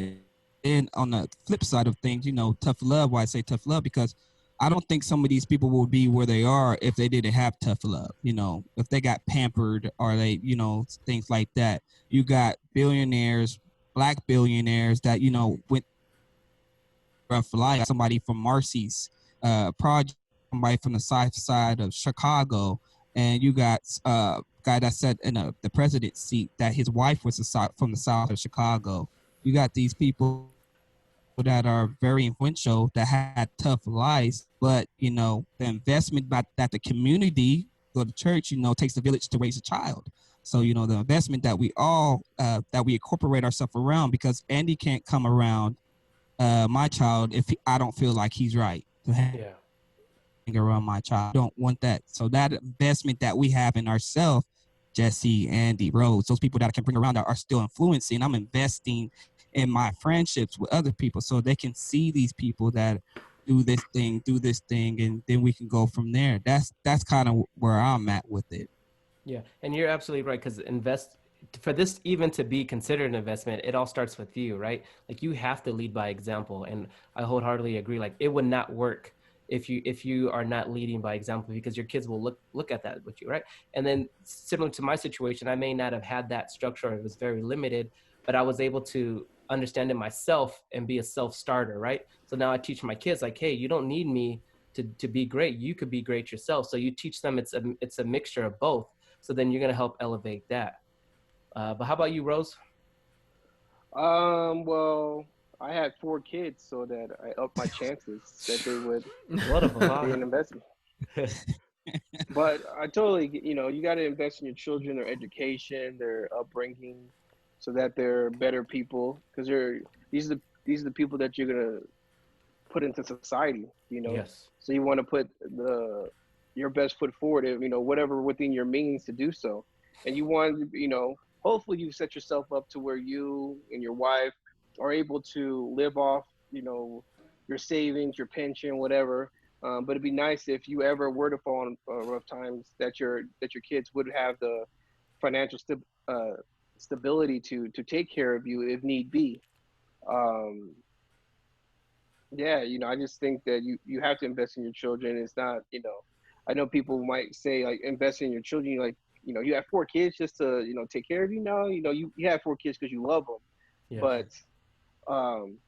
And on the flip side of things, tough love. Why I say tough love? Because I don't think some of these people would be where they are if they didn't have tough love. You know, if they got pampered or they, you know, things like that. You got billionaires, black billionaires that, you know, went rough life. Somebody from Marcy's project, somebody from the south side of Chicago, and you got guy that sat in the president's seat that his wife was from the south of Chicago. You got these people that are very influential that had tough lives, but you know the investment that the community or the church, you know, takes a village to raise a child. So you know the investment that we all that we incorporate ourselves around, because Andy can't come around my child if I don't feel like he's right to hang Yeah. around my child. I don't want that. So that investment that we have in ourselves, Jesse, Andy, Rose, those people that I can bring around that are still influencing. I'm investing in my friendships with other people so they can see these people that do this thing, and then we can go from there. That's kind of where I'm at with it. Yeah, and you're absolutely right, because invest for this even to be considered an investment, it all starts with you, right? Like you have to lead by example, and I wholeheartedly agree. Like it would not work if you are not leading by example, because your kids will look at that with you, right? And then similar to my situation, I may not have had that structure, or it was very limited, but I was able to understand it myself and be a self-starter, right? So now I teach my kids like, hey, you don't need me to be great. You could be great yourself. So you teach them it's a mixture of both. So then you're going to help elevate that. But how about you, Rose? Well, I had 4 kids, so that I upped my chances that they would What a be an bavada. investment. But I totally, you know, you got to invest in your children, their education, their upbringing, so that they're better people. Because these are the people that you're gonna put into society. You know, Yes. so you want to put your best foot forward, you know, whatever within your means to do so. And you want, you know, hopefully you set yourself up to where you and your wife are able to live off, you know, your savings, your pension, whatever. But it'd be nice if you ever were to fall on rough times, that your kids would have the financial stability to take care of you if need be. Um, yeah, you know, I just think that you have to invest in your children. It's not, you know, I know people might say like invest in your children. Like, you know, you have 4 kids just to, you know, take care of you. No, you know, you have 4 kids because you love them. Yes. But um,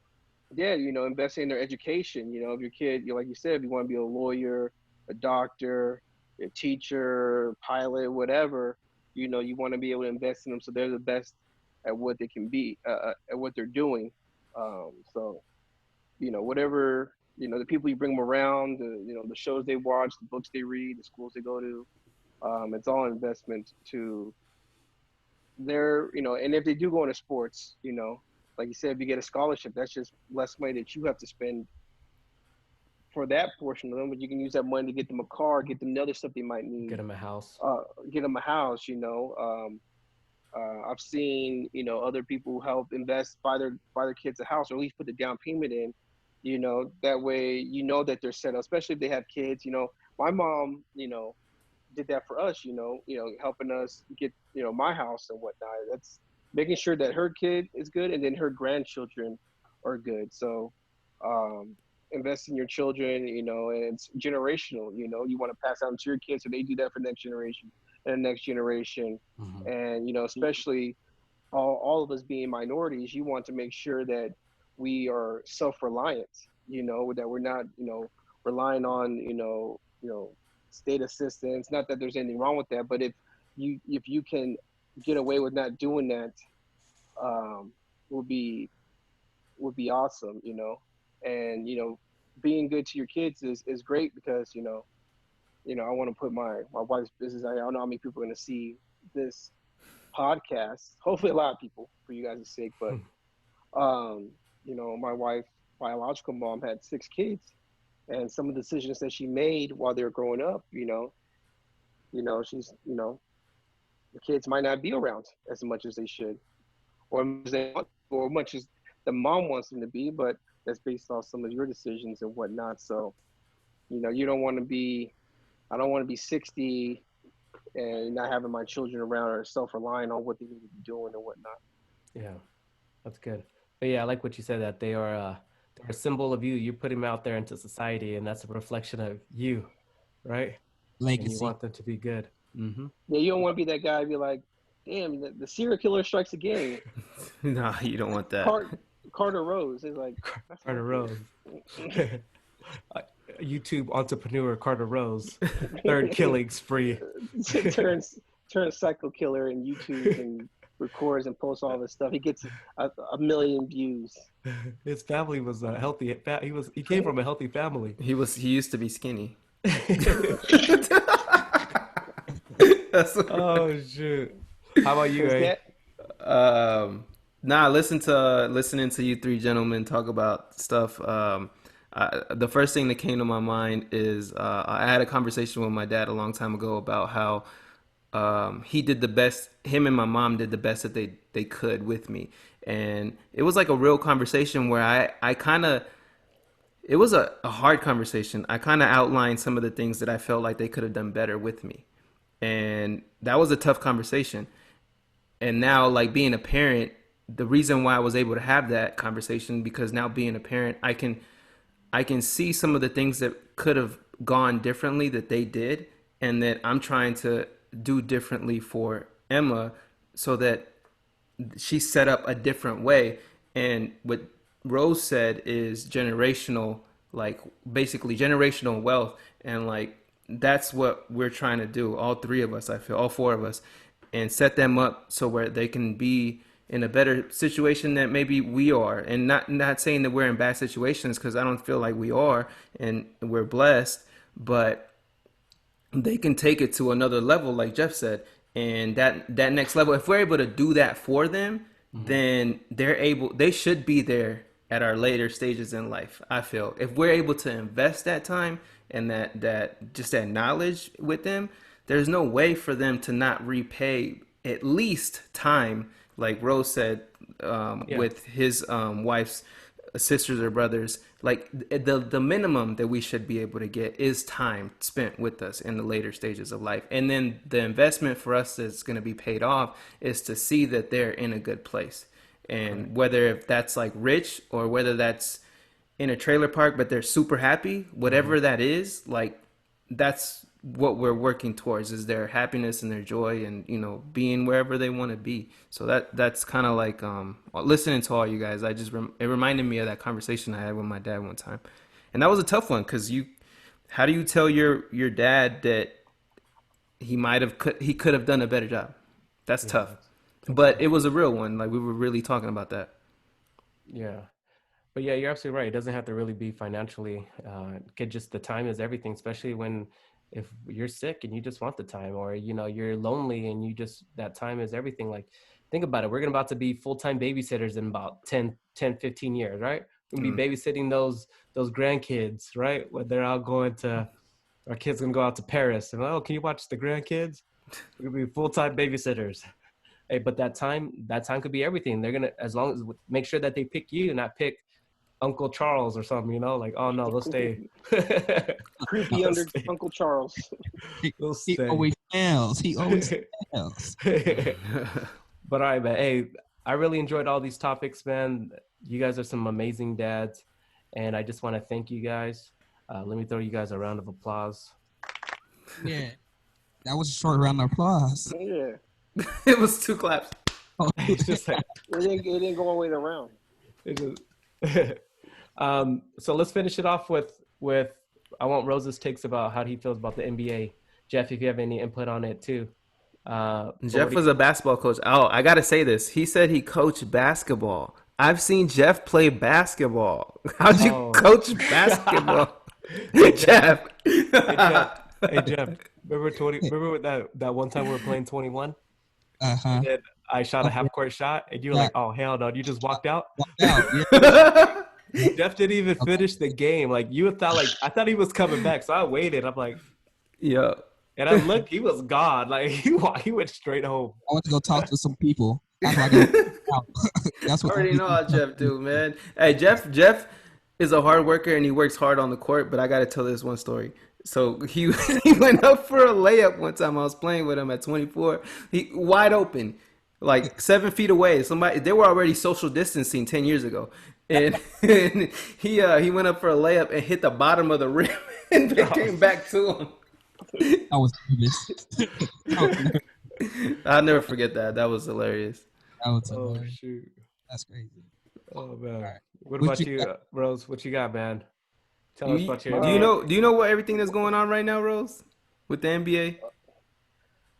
yeah, you know, invest in their education. You know, if your kid, you know, like you said, if you want to be a lawyer, a doctor, a teacher, pilot, whatever, you know, you want to be able to invest in them so they're the best at what they can be, at what they're doing. So you know, whatever, you know, the people you bring them around, you know, the shows they watch, the books they read, the schools they go to, it's all investment to their, you know, and if they do go into sports, you know, like you said, if you get a scholarship, that's just less money that you have to spend for that portion of them, but you can use that money to get them a car, get them the other stuff they might Get need, them a house. get them a house, you know. I've seen, you know, other people help invest, buy their kids a house, or at least put the down payment in, you know, that way you know that they're set up, especially if they have kids. You know, my mom, you know, did that for us, you know, helping us get, you know, my house and whatnot. That's making sure that her kid is good and then her grandchildren are good. So um invest in your children, you know, and it's generational, you know, you want to pass on to your kids so they do that for the next generation and the next generation. Mm-hmm. And, you know, especially all of us being minorities, you want to make sure that we are self-reliant, you know, that we're not, you know, relying on, you know, state assistance. Not that there's anything wrong with that, but if you can get away with not doing that, um, would be would be awesome, you know. And you know, being good to your kids is great because you know, I want to put my wife's business. I don't know how many people are going to see this podcast. Hopefully, a lot of people for you guys' sake. But um, you know, my wife, biological mom, had 6 kids, and some of the decisions that she made while they were growing up, she's, you know, the kids might not be around as much as they should, or as they want, or much as the mom wants them to be. But that's based on some of your decisions and whatnot. So, you know, you don't want to be. I don't want to be 60 and not having my children around or self-relying on what they need to be doing and whatnot. Yeah, that's good. But yeah, I like what you said, that they're a symbol of you. You put them out there into society, and that's a reflection of you, right? And you Legacy. want them to be good. Mm-hmm. Yeah, you don't want to be that guy. Be like, damn, the serial killer strikes again. No, you don't want that. Carter Rose is like Carter Rose. YouTube entrepreneur Carter Rose, third killing spree. turns psycho killer in YouTube and records and posts all this stuff. He gets a million views. His family was a healthy. He came from a healthy family. He used to be skinny. Oh shoot! How about you, eh? Listening to you three gentlemen talk about stuff. The first thing that came to my mind is I had a conversation with my dad a long time ago about how he did the best. Him and my mom did the best that they could with me, and it was like a real conversation where I kind of. It was a hard conversation. I kind of outlined some of the things that I felt like they could have done better with me. And that was a tough conversation. And now, like being a parent, the reason why I was able to have that conversation, because now being a parent, I can see some of the things that could have gone differently that they did, and that I'm trying to do differently for Emma so that she's set up a different way. And what Rose said is generational, like basically generational wealth, and like that's what we're trying to do, all three of us, I feel, all four of us, and set them up so where they can be in a better situation that maybe we are. And not saying that we're in bad situations, because I don't feel like we are, and we're blessed, they can take it to another level, like Jeff said. And that next level, if we're able to do that for them, then they should be there at our later stages in life. I feel if we're able to invest that time and that just that knowledge with them, there's no way for them to not repay at least time, like Rose said, with his wife's sisters or brothers. Like the minimum that we should be able to get is time spent with us in the later stages of life. And then the investment for us that's going to be paid off is to see that they're in a good place. And whether if that's like rich or whether that's in a trailer park, but they're super happy, whatever that is, like that's what we're working towards, is their happiness and their joy and, you know, being wherever they want to be. So that's kind of like listening to all you guys, it reminded me of that conversation I had with my dad one time. And that was a tough one, because how do you tell your dad that he could have done a better job? That's tough. But it was a real one. Like we were really talking about that. Yeah. But yeah, you're absolutely right. It doesn't have to really be financially. The time is everything, especially if you're sick and you just want the time, or, you know, you're lonely and that time is everything. Like, think about it. We're about to be full-time babysitters in about 10, 15 years, right? We're going to be babysitting those grandkids, right? When they're out our kids going to go out to Paris. And, can you watch the grandkids? We're going to be full-time babysitters. Hey, but that time could be everything. They're going to, as long as make sure that they pick you, not pick Uncle Charles or something, you know, like, oh no, they'll stay. Creepy under Uncle Charles. He always fails. But all right, man. Hey, I really enjoyed all these topics, man. You guys are some amazing dads, and I just want to thank you guys. Let me throw you guys a round of applause. Yeah, that was a short round of applause. Yeah. It was 2 claps. It's just like, it didn't go all the way around. So let's finish it off with I want Rose's takes about how he feels about the NBA. Jeff, if you have any input on it too. Jeff was a basketball coach. Oh, I gotta say this. He said he coached basketball. I've seen Jeff play basketball. How'd you coach basketball? Jeff. Hey Jeff, remember that one time we were playing 21? And I shot a half-court shot, and you were like, "Oh hell no!" You just walked out. Yeah. Jeff didn't even finish the game. Like I thought he was coming back, so I waited. I'm like, yeah. And I looked, he was gone. Like he went straight home. I went to go talk to some people. That's what I already know how Jeff do, man. Hey, Jeff is a hard worker and he works hard on the court. But I got to tell this one story. So he went up for a layup one time. I was playing with him at 24. He wide open, like 7 feet away. They were already social distancing 10 years ago. and he went up for a layup and hit the bottom of the rim, and it came back to him. I was nervous. I'll never forget that. That was hilarious. That was Oh hilarious. shoot. That's crazy. Oh man. right. What What about you you, Rose? What you got, man? Tell us about your Do you NBA. know what everything that's going on right now, Rose, with the NBA?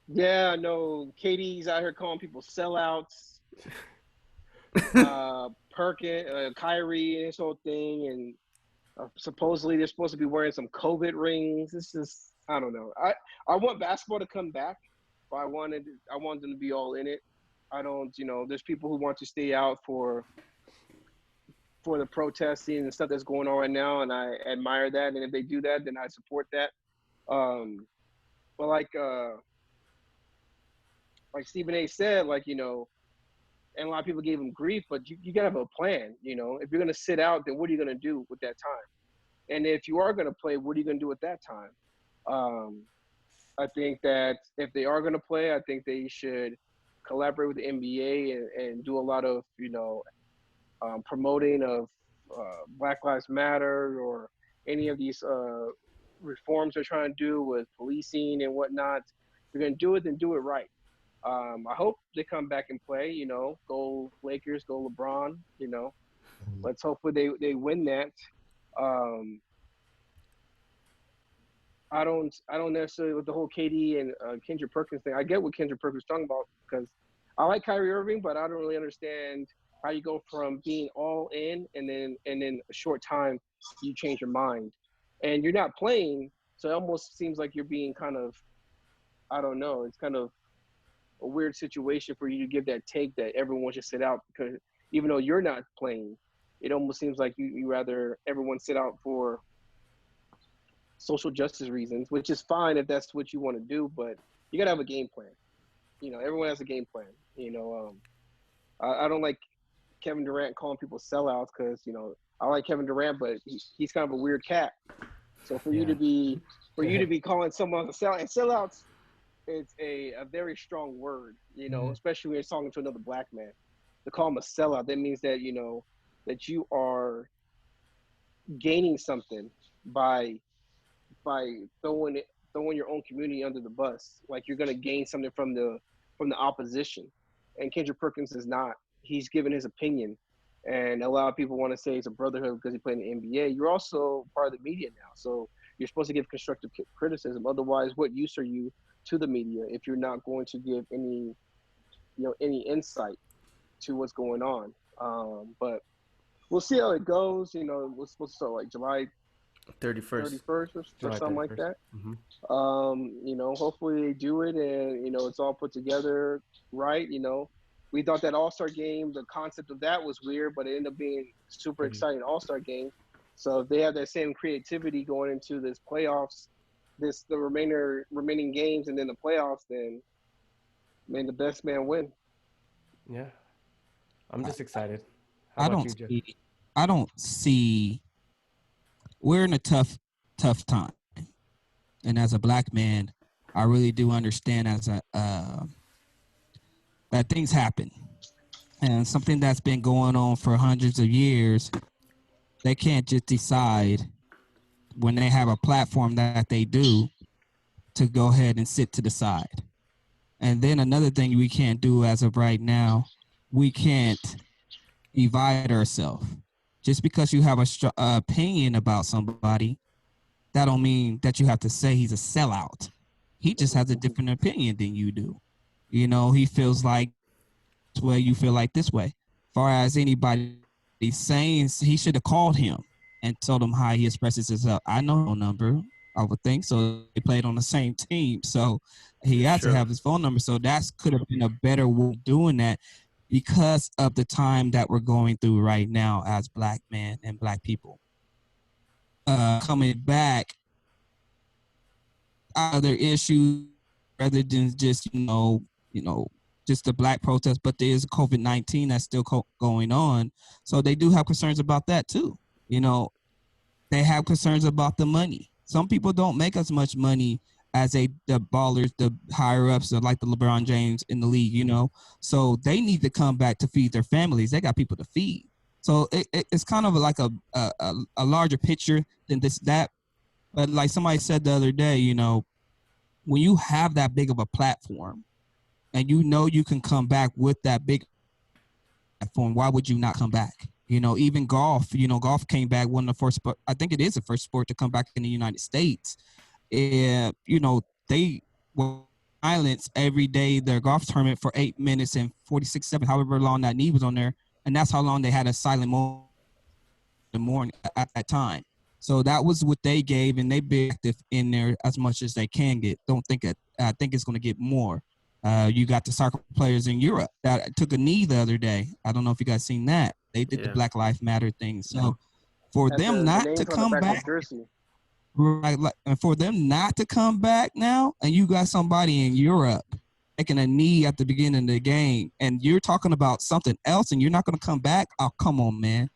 Yeah, I know Katie's out here calling people sellouts. Perkin, Kyrie, and this whole thing, and supposedly they're supposed to be wearing some COVID rings. This is, I don't know. I want basketball to come back, but I want them to be all in it. I don't, there's people who want to stay out for the protesting and stuff that's going on right now, and I admire that. And if they do that, then I support that. But like Stephen A. said, and a lot of people gave him grief, but you gotta have a plan. If you're gonna sit out, then what are you gonna do with that time? And if you are gonna play, what are you gonna do at that time? I think that if they are gonna play, I think they should collaborate with the NBA and do a lot of promoting of Black Lives Matter or any of these reforms they're trying to do with policing and whatnot. If you're going to do it, then do it right. I hope they come back and play, go Lakers, go LeBron, Let's hopefully they win that. I don't necessarily with the whole KD and Kendrick Perkins thing. I get what Kendrick Perkins is talking about because I like Kyrie Irving, but I don't really understand how you go from being all in and then a short time you change your mind, and you're not playing, so it almost seems like you're being kind of, I don't know, it's kind of a weird situation for you to give that take that everyone should sit out because even though you're not playing, it almost seems like you rather everyone sit out for social justice reasons, which is fine if that's what you want to do, but you gotta have a game plan. Everyone has a game plan. I don't like Kevin Durant calling people sellouts because I like Kevin Durant, but he's kind of a weird cat. So for you to be calling someone a sellout, and sellouts, it's a very strong word, especially when you're talking to another black man. To call him a sellout, that means that that you are gaining something by throwing your own community under the bus. Like you're gonna gain something from the opposition. And Kendrick Perkins is not. He's given his opinion, and a lot of people want to say it's a brotherhood because he played in the NBA. You're also part of the media now, so you're supposed to give constructive criticism. Otherwise, what use are you to the media if you're not going to give any insight to what's going on? But we'll see how it goes. We're supposed to start like July 31st or something like that. Mm-hmm. Hopefully they do it and it's all put together right. We thought that All-Star game, the concept of that was weird, but it ended up being super exciting All-Star game. So if they have that same creativity going into this playoffs, the remaining games and then the playoffs, then the best man win. Yeah. I'm just excited. I don't see we're in a tough time. And as a black man, I really do understand that things happen. And something that's been going on for hundreds of years, they can't just decide when they have a platform that they do to go ahead and sit to the side. And then another thing we can't do as of right now, we can't divide ourselves. Just because you have a opinion about somebody, that don't mean that you have to say he's a sellout. He just has a different opinion than you do. He feels like this way, you feel like this way. As far as anybody saying, he should have called him and told him how he expresses himself. I know no number, I would think. So they played on the same team. So he had to have his phone number. So that could have been a better way of doing that because of the time that we're going through right now as black men and black people. Coming back, other issues rather than just just the black protest, but there is COVID-19 that's still going on, so they do have concerns about that too. They have concerns about the money. Some people don't make as much money as the ballers, the higher ups, like the LeBron James in the league. So they need to come back to feed their families. They got people to feed. So it's kind of like a larger picture than that. But like somebody said the other day, you know, when you have that big of a platform and you know you can come back with that big platform, why would you not come back? You know, even golf, you know, golf came back one of the first, I think it is the first sport to come back in the United States. And, you know, they will silence every day their golf tournament for 8 minutes and 46 seconds, however long that knee was on there. And that's how long they had a silent moment in the morning at that time. So that was what they gave, and they've been active in there as much as they can get. Don't think it. I think it's going to get more. You got the soccer players in Europe that took a knee the other day. I don't know if you guys seen that. They did the Black Lives Matter thing. So for Had them not to come back, right, and for them not to come back now, and you got somebody in Europe taking a knee at the beginning of the game, and you're talking about something else, and you're not going to come back. Oh, come on, man.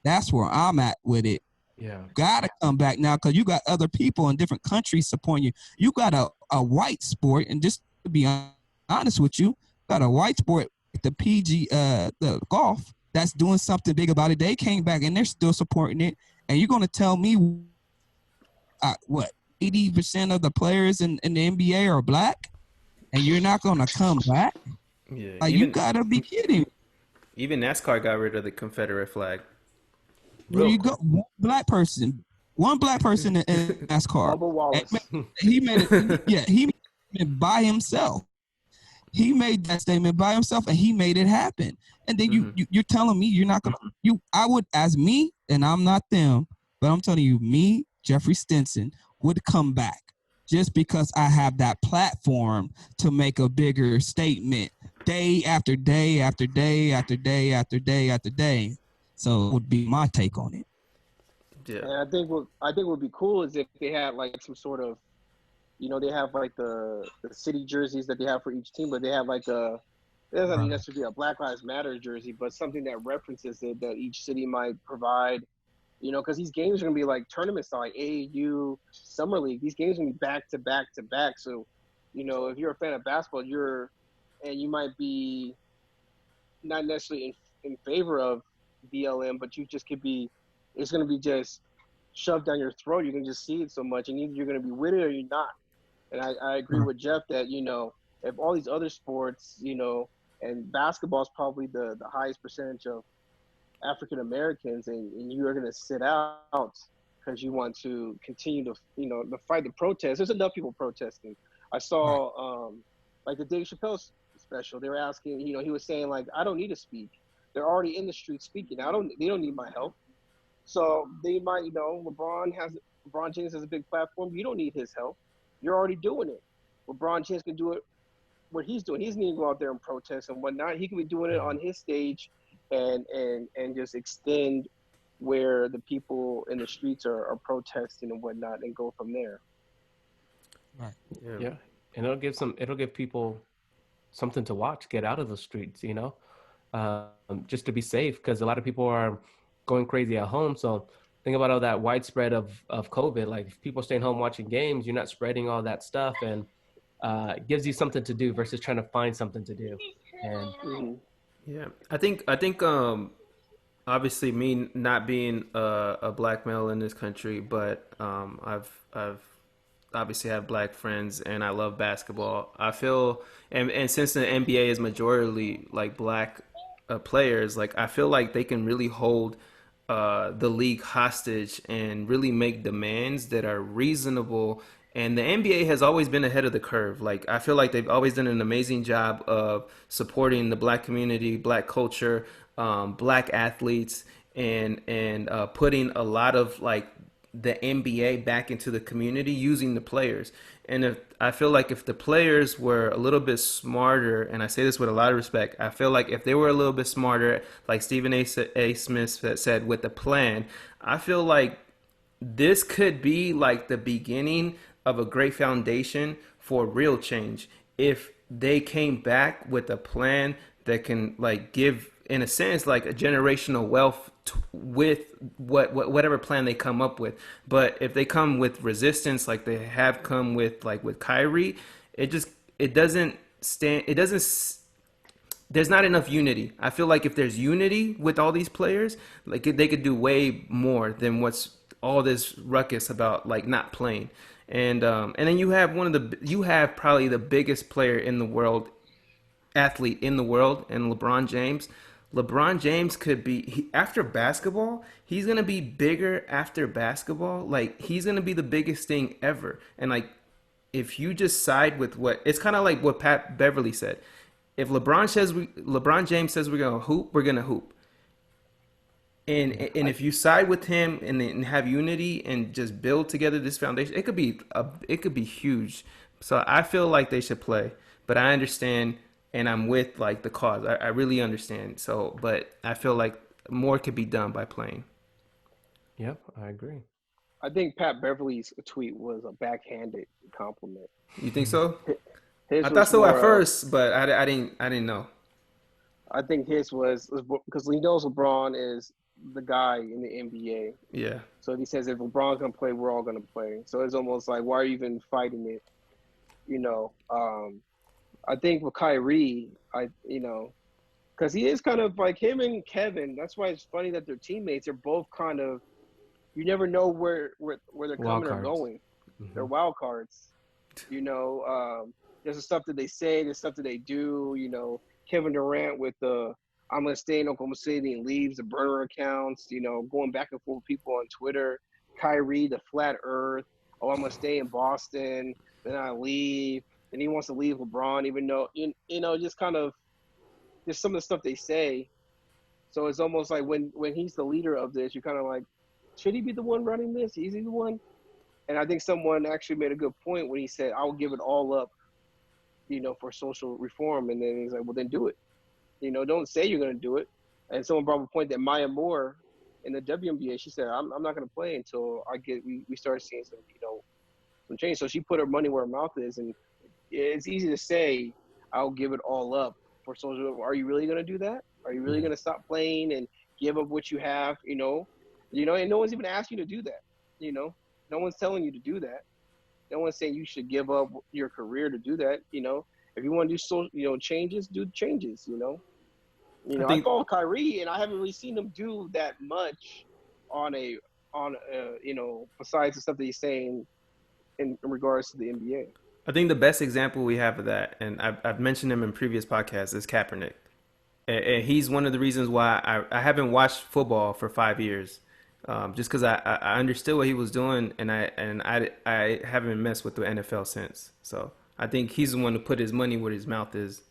That's where I'm at with it. Yeah. Gotta come back now because you got other people in different countries supporting you. You got a white sport, and just to be honest with you, got a white sport, the the golf, that's doing something big about it. They came back and they're still supporting it. And you're gonna tell me what 80% of the players in the NBA are black, and you're not gonna come back? Yeah, you gotta be kidding. Even NASCAR got rid of the Confederate flag. Where you go? One black person in NASCAR. Bubba Wallace. He made it. Yeah, he made it by himself. He made that statement by himself, and he made it happen. And then you're telling me you're not gonna. I would, as me, and I'm not them, but I'm telling you, me, Jeffrey Stinson, would come back just because I have that platform to make a bigger statement day after day after day after day after day after day. So it would be my take on it. Yeah. And I think what would be cool is if they had like some sort of, you know, they have like the city jerseys that they have for each team, but they have like it doesn't necessarily be a Black Lives Matter jersey, but something that references it that each city might provide, you know, because these games are going to be like tournament style, like AAU, Summer League. These games are going to be back to back to back. So, you know, if you're a fan of basketball, you might be not necessarily in favor of BLM, but you just could be, it's going to be just shoved down your throat. You can just see it so much, and either you're going to be with it or you're not. And I agree with Jeff that, you know, if all these other sports, you know, and basketball is probably the highest percentage of African Americans, and you are going to sit out because you want to continue to, you know, to fight the protest. There's enough people protesting. I saw like the Dave Chappelle special. They were asking, you know, he was saying like, I don't need to speak. They're already in the street speaking. They don't need my help. So they might, you know, LeBron James has a big platform. You don't need his help. You're already doing it. LeBron James can do it. What he's doing, he's need to go out there and protest and whatnot. He can be doing it on his stage, and just extend where the people in the streets are protesting and whatnot, and go from there. Right. Yeah. And it'll give people something to watch, get out of the streets, you know, just to be safe, because a lot of people are going crazy at home. So think about all that widespread of COVID. Like if people staying home watching games, you're not spreading all that stuff, and it gives you something to do versus trying to find something to do. And yeah, I think obviously me not being a black male in this country, but I've obviously have black friends, and I love basketball. I feel, and since the NBA is majority like black players, like I feel like they can really hold the league hostage and really make demands that are reasonable. And the NBA has always been ahead of the curve. Like I feel like they've always done an amazing job of supporting the black community, black culture, black athletes, and putting a lot of like the NBA back into the community using the players. And I feel like if the players were a little bit smarter, and I say this with a lot of respect, I feel like if they were a little bit smarter, like Stephen A. Smith said, with the plan, I feel like this could be like the beginning of a great foundation for real change if they came back with a plan that can like give, in a sense, like a generational wealth with whatever plan they come up with. But if they come with resistance like they have come with, like with Kyrie, it doesn't there's not enough unity. I feel like if there's unity with all these players, like they could do way more than what's all this ruckus about like not playing. And then you have you have probably the biggest player in the world, athlete in the world, and LeBron James. LeBron James could be after basketball. He's gonna be bigger after basketball. Like he's gonna be the biggest thing ever. And like if you just side with what it's kind of like what Pat Beverly said. If LeBron James says we're gonna hoop, we're gonna hoop. And if you side with him and have unity and just build together this foundation, it could be huge. So I feel like they should play, but I understand and I'm with like the cause. I really understand. So, but I feel like more could be done by playing. Yep, I agree. I think Pat Beverly's tweet was a backhanded compliment. You think so? His I was thought so more, at first, but I didn't know. I think his was because he knows LeBron is the guy in the NBA. Yeah. So he says if LeBron's gonna play, we're all gonna play. So it's almost like why are you even fighting it? You know, I think with Kyrie, because he is kind of like him and Kevin. That's why it's funny that they're teammates. They're both kind of, you never know where they're coming or going. Mm-hmm. They're wild cards. You know, there's the stuff that they say, there's stuff that they do. You know, Kevin Durant with the I'm gonna stay in Oklahoma City and leaves the burner accounts. You know, going back and forth with people on Twitter. Kyrie, the flat Earth. Oh, I'm gonna stay in Boston. Then I leave. And he wants to leave LeBron, even though you know, just kind of just some of the stuff they say. So it's almost like when he's the leader of this, you're kind of like, should he be the one running this? Is he the one? And I think someone actually made a good point when he said, "I'll give it all up, you know, for social reform." And then he's like, "Well, then do it. You know, don't say you're going to do it." And someone brought up a point that Maya Moore in the WNBA, she said, "I'm not going to play until we start seeing some, you know, some change." So she put her money where her mouth is, and it's easy to say, "I'll give it all up for social." Are you really going to do that? Are you really going to stop playing and give up what you have? You know, and no one's even asked you to do that. You know, no one's telling you to do that. No one's saying you should give up your career to do that. You know, if you want to do changes, do changes. You know, I follow Kyrie, and I haven't really seen him do that much on besides the stuff that he's saying in regards to the NBA. I think the best example we have of that, and I've mentioned him in previous podcasts, is Kaepernick. And he's one of the reasons why I haven't watched football for 5 years, just because I understood what he was doing, and I haven't messed with the NFL since. So I think he's the one who put his money where his mouth is.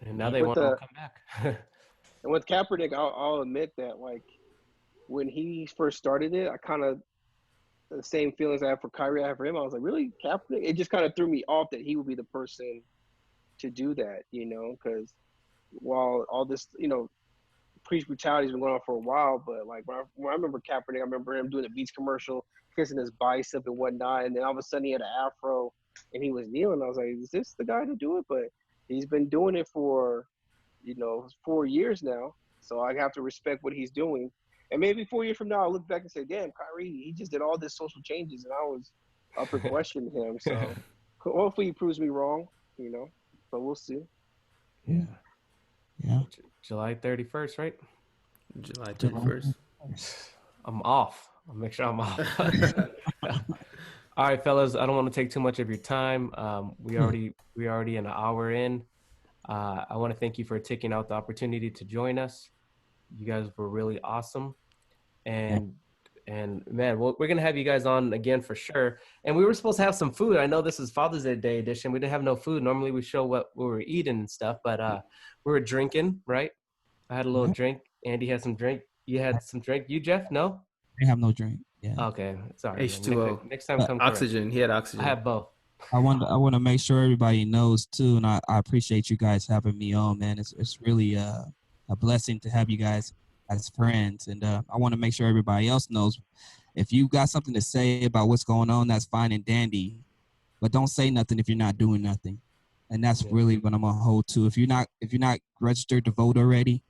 And now they want to come back. And with Kaepernick, I'll admit that like when he first started it, I kind of the same feelings I have for Kyrie, I have for him. I was like, really, Kaepernick? It just kind of threw me off that he would be the person to do that, you know, because while all this, you know, police brutality has been going on for a while, but like when I remember Kaepernick, I remember him doing a Beats commercial, kissing his bicep and whatnot, and then all of a sudden he had an afro and he was kneeling. I was like, is this the guy to do it? But he's been doing it for, 4 years now, so I have to respect what he's doing. And maybe 4 years from now, I'll look back and say, damn, Kyrie, he just did all this social changes, and I was up for questioning him. So hopefully he proves me wrong, but we'll see. Yeah. Yeah. July 31st, right? July 31st. I'm off. I'll make sure I'm off. All right, fellas, I don't want to take too much of your time. We already an hour in. I want to thank you for taking out the opportunity to join us. You guys were really awesome. And man, we're going to have you guys on again for sure. And we were supposed to have some food. I know this is Father's Day edition. We didn't have no food. Normally we show what we were eating and stuff, but we were drinking, right? I had a little drink. Andy had some drink. You had some drink. You, Jeff? No? I have no drink. Yeah. Okay. Sorry. H2O. Next time come oxygen. Correct. He had oxygen. I have both. I want to make sure everybody knows too, and I appreciate you guys having me on, man. It's really a blessing to have you guys as friends, and I want to make sure everybody else knows. If you got something to say about what's going on, that's fine and dandy, but don't say nothing if you're not doing nothing, and that's really what I'm gonna hold to. If you're not registered to vote already,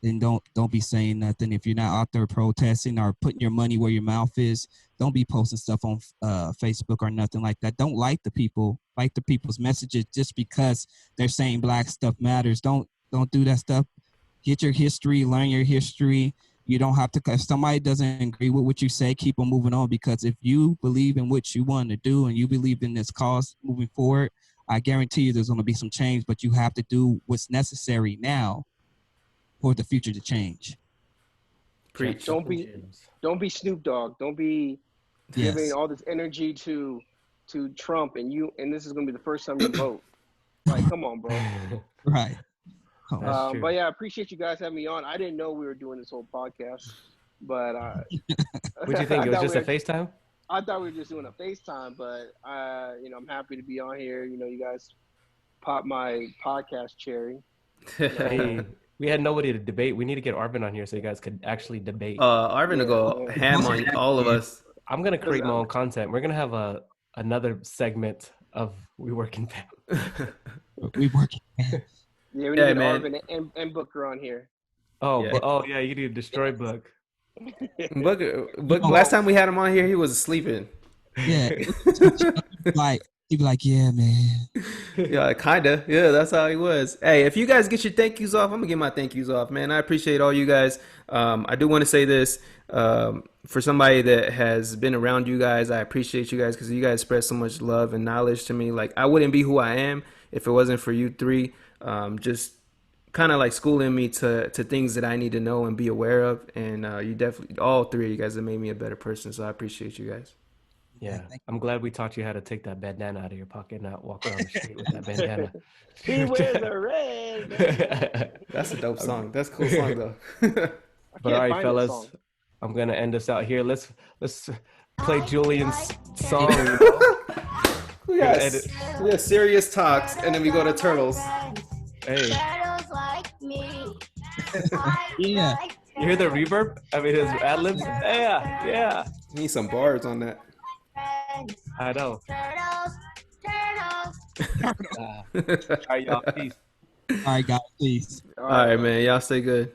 then don't be saying nothing. If you're not out there protesting or putting your money where your mouth is, don't be posting stuff on Facebook or nothing like that. Don't like the people fight the people's messages just because they're saying Black stuff matters. Don't do that stuff. Get your history, learn your history. You don't have to, if somebody doesn't agree with what you say, keep on moving on, because if you believe in what you want to do and you believe in this cause moving forward, I guarantee you there's going to be some change, but you have to do what's necessary now for the future to change. Preach. Don't be Snoop Dogg. Don't be giving all this energy to Trump, and this is going to be the first time you vote. Like, come on, bro. Right. But yeah, I appreciate you guys having me on. I didn't know we were doing this whole podcast, but what'd you think? It was just a FaceTime? I thought we were just doing a FaceTime, but I'm happy to be on here. You guys popped my podcast cherry. Hey, we had nobody to debate. We need to get Arvin on here so you guys could actually debate. Arvin will go ham on all of us. I'm gonna create my own content. We're gonna have another segment of WeWorkingFam. WeWorkingFam. Yeah, we need Arvin and Booker on here. Oh, yeah, you need to destroy Book. Book. Last time we had him on here, he was sleeping. Yeah, he'd be like, yeah, man. Yeah, kinda. Yeah, that's how he was. Hey, if you guys get your thank yous off, I'm gonna get my thank yous off, man. I appreciate all you guys. I do want to say this for somebody that has been around you guys. I appreciate you guys because you guys spread so much love and knowledge to me. Like, I wouldn't be who I am if it wasn't for you three. Just kind of like schooling me to things that I need to know and be aware of. And you definitely, all three of you guys have made me a better person. So I appreciate you guys. Yeah, I'm glad we taught you how to take that bandana out of your pocket and not walk around the street with that bandana. He wears a red. That's a dope song. That's a cool song though. But all right, fellas, I'm gonna end us out here. Let's play Julian's song. We got serious talks, and then we go to Turtles. Hey. Yeah. You hear the reverb? I mean, his ad-libs? Yeah. Need some bars on that. I know. All right, y'all. Peace. All right, guys. Peace. All right, man. Y'all stay good.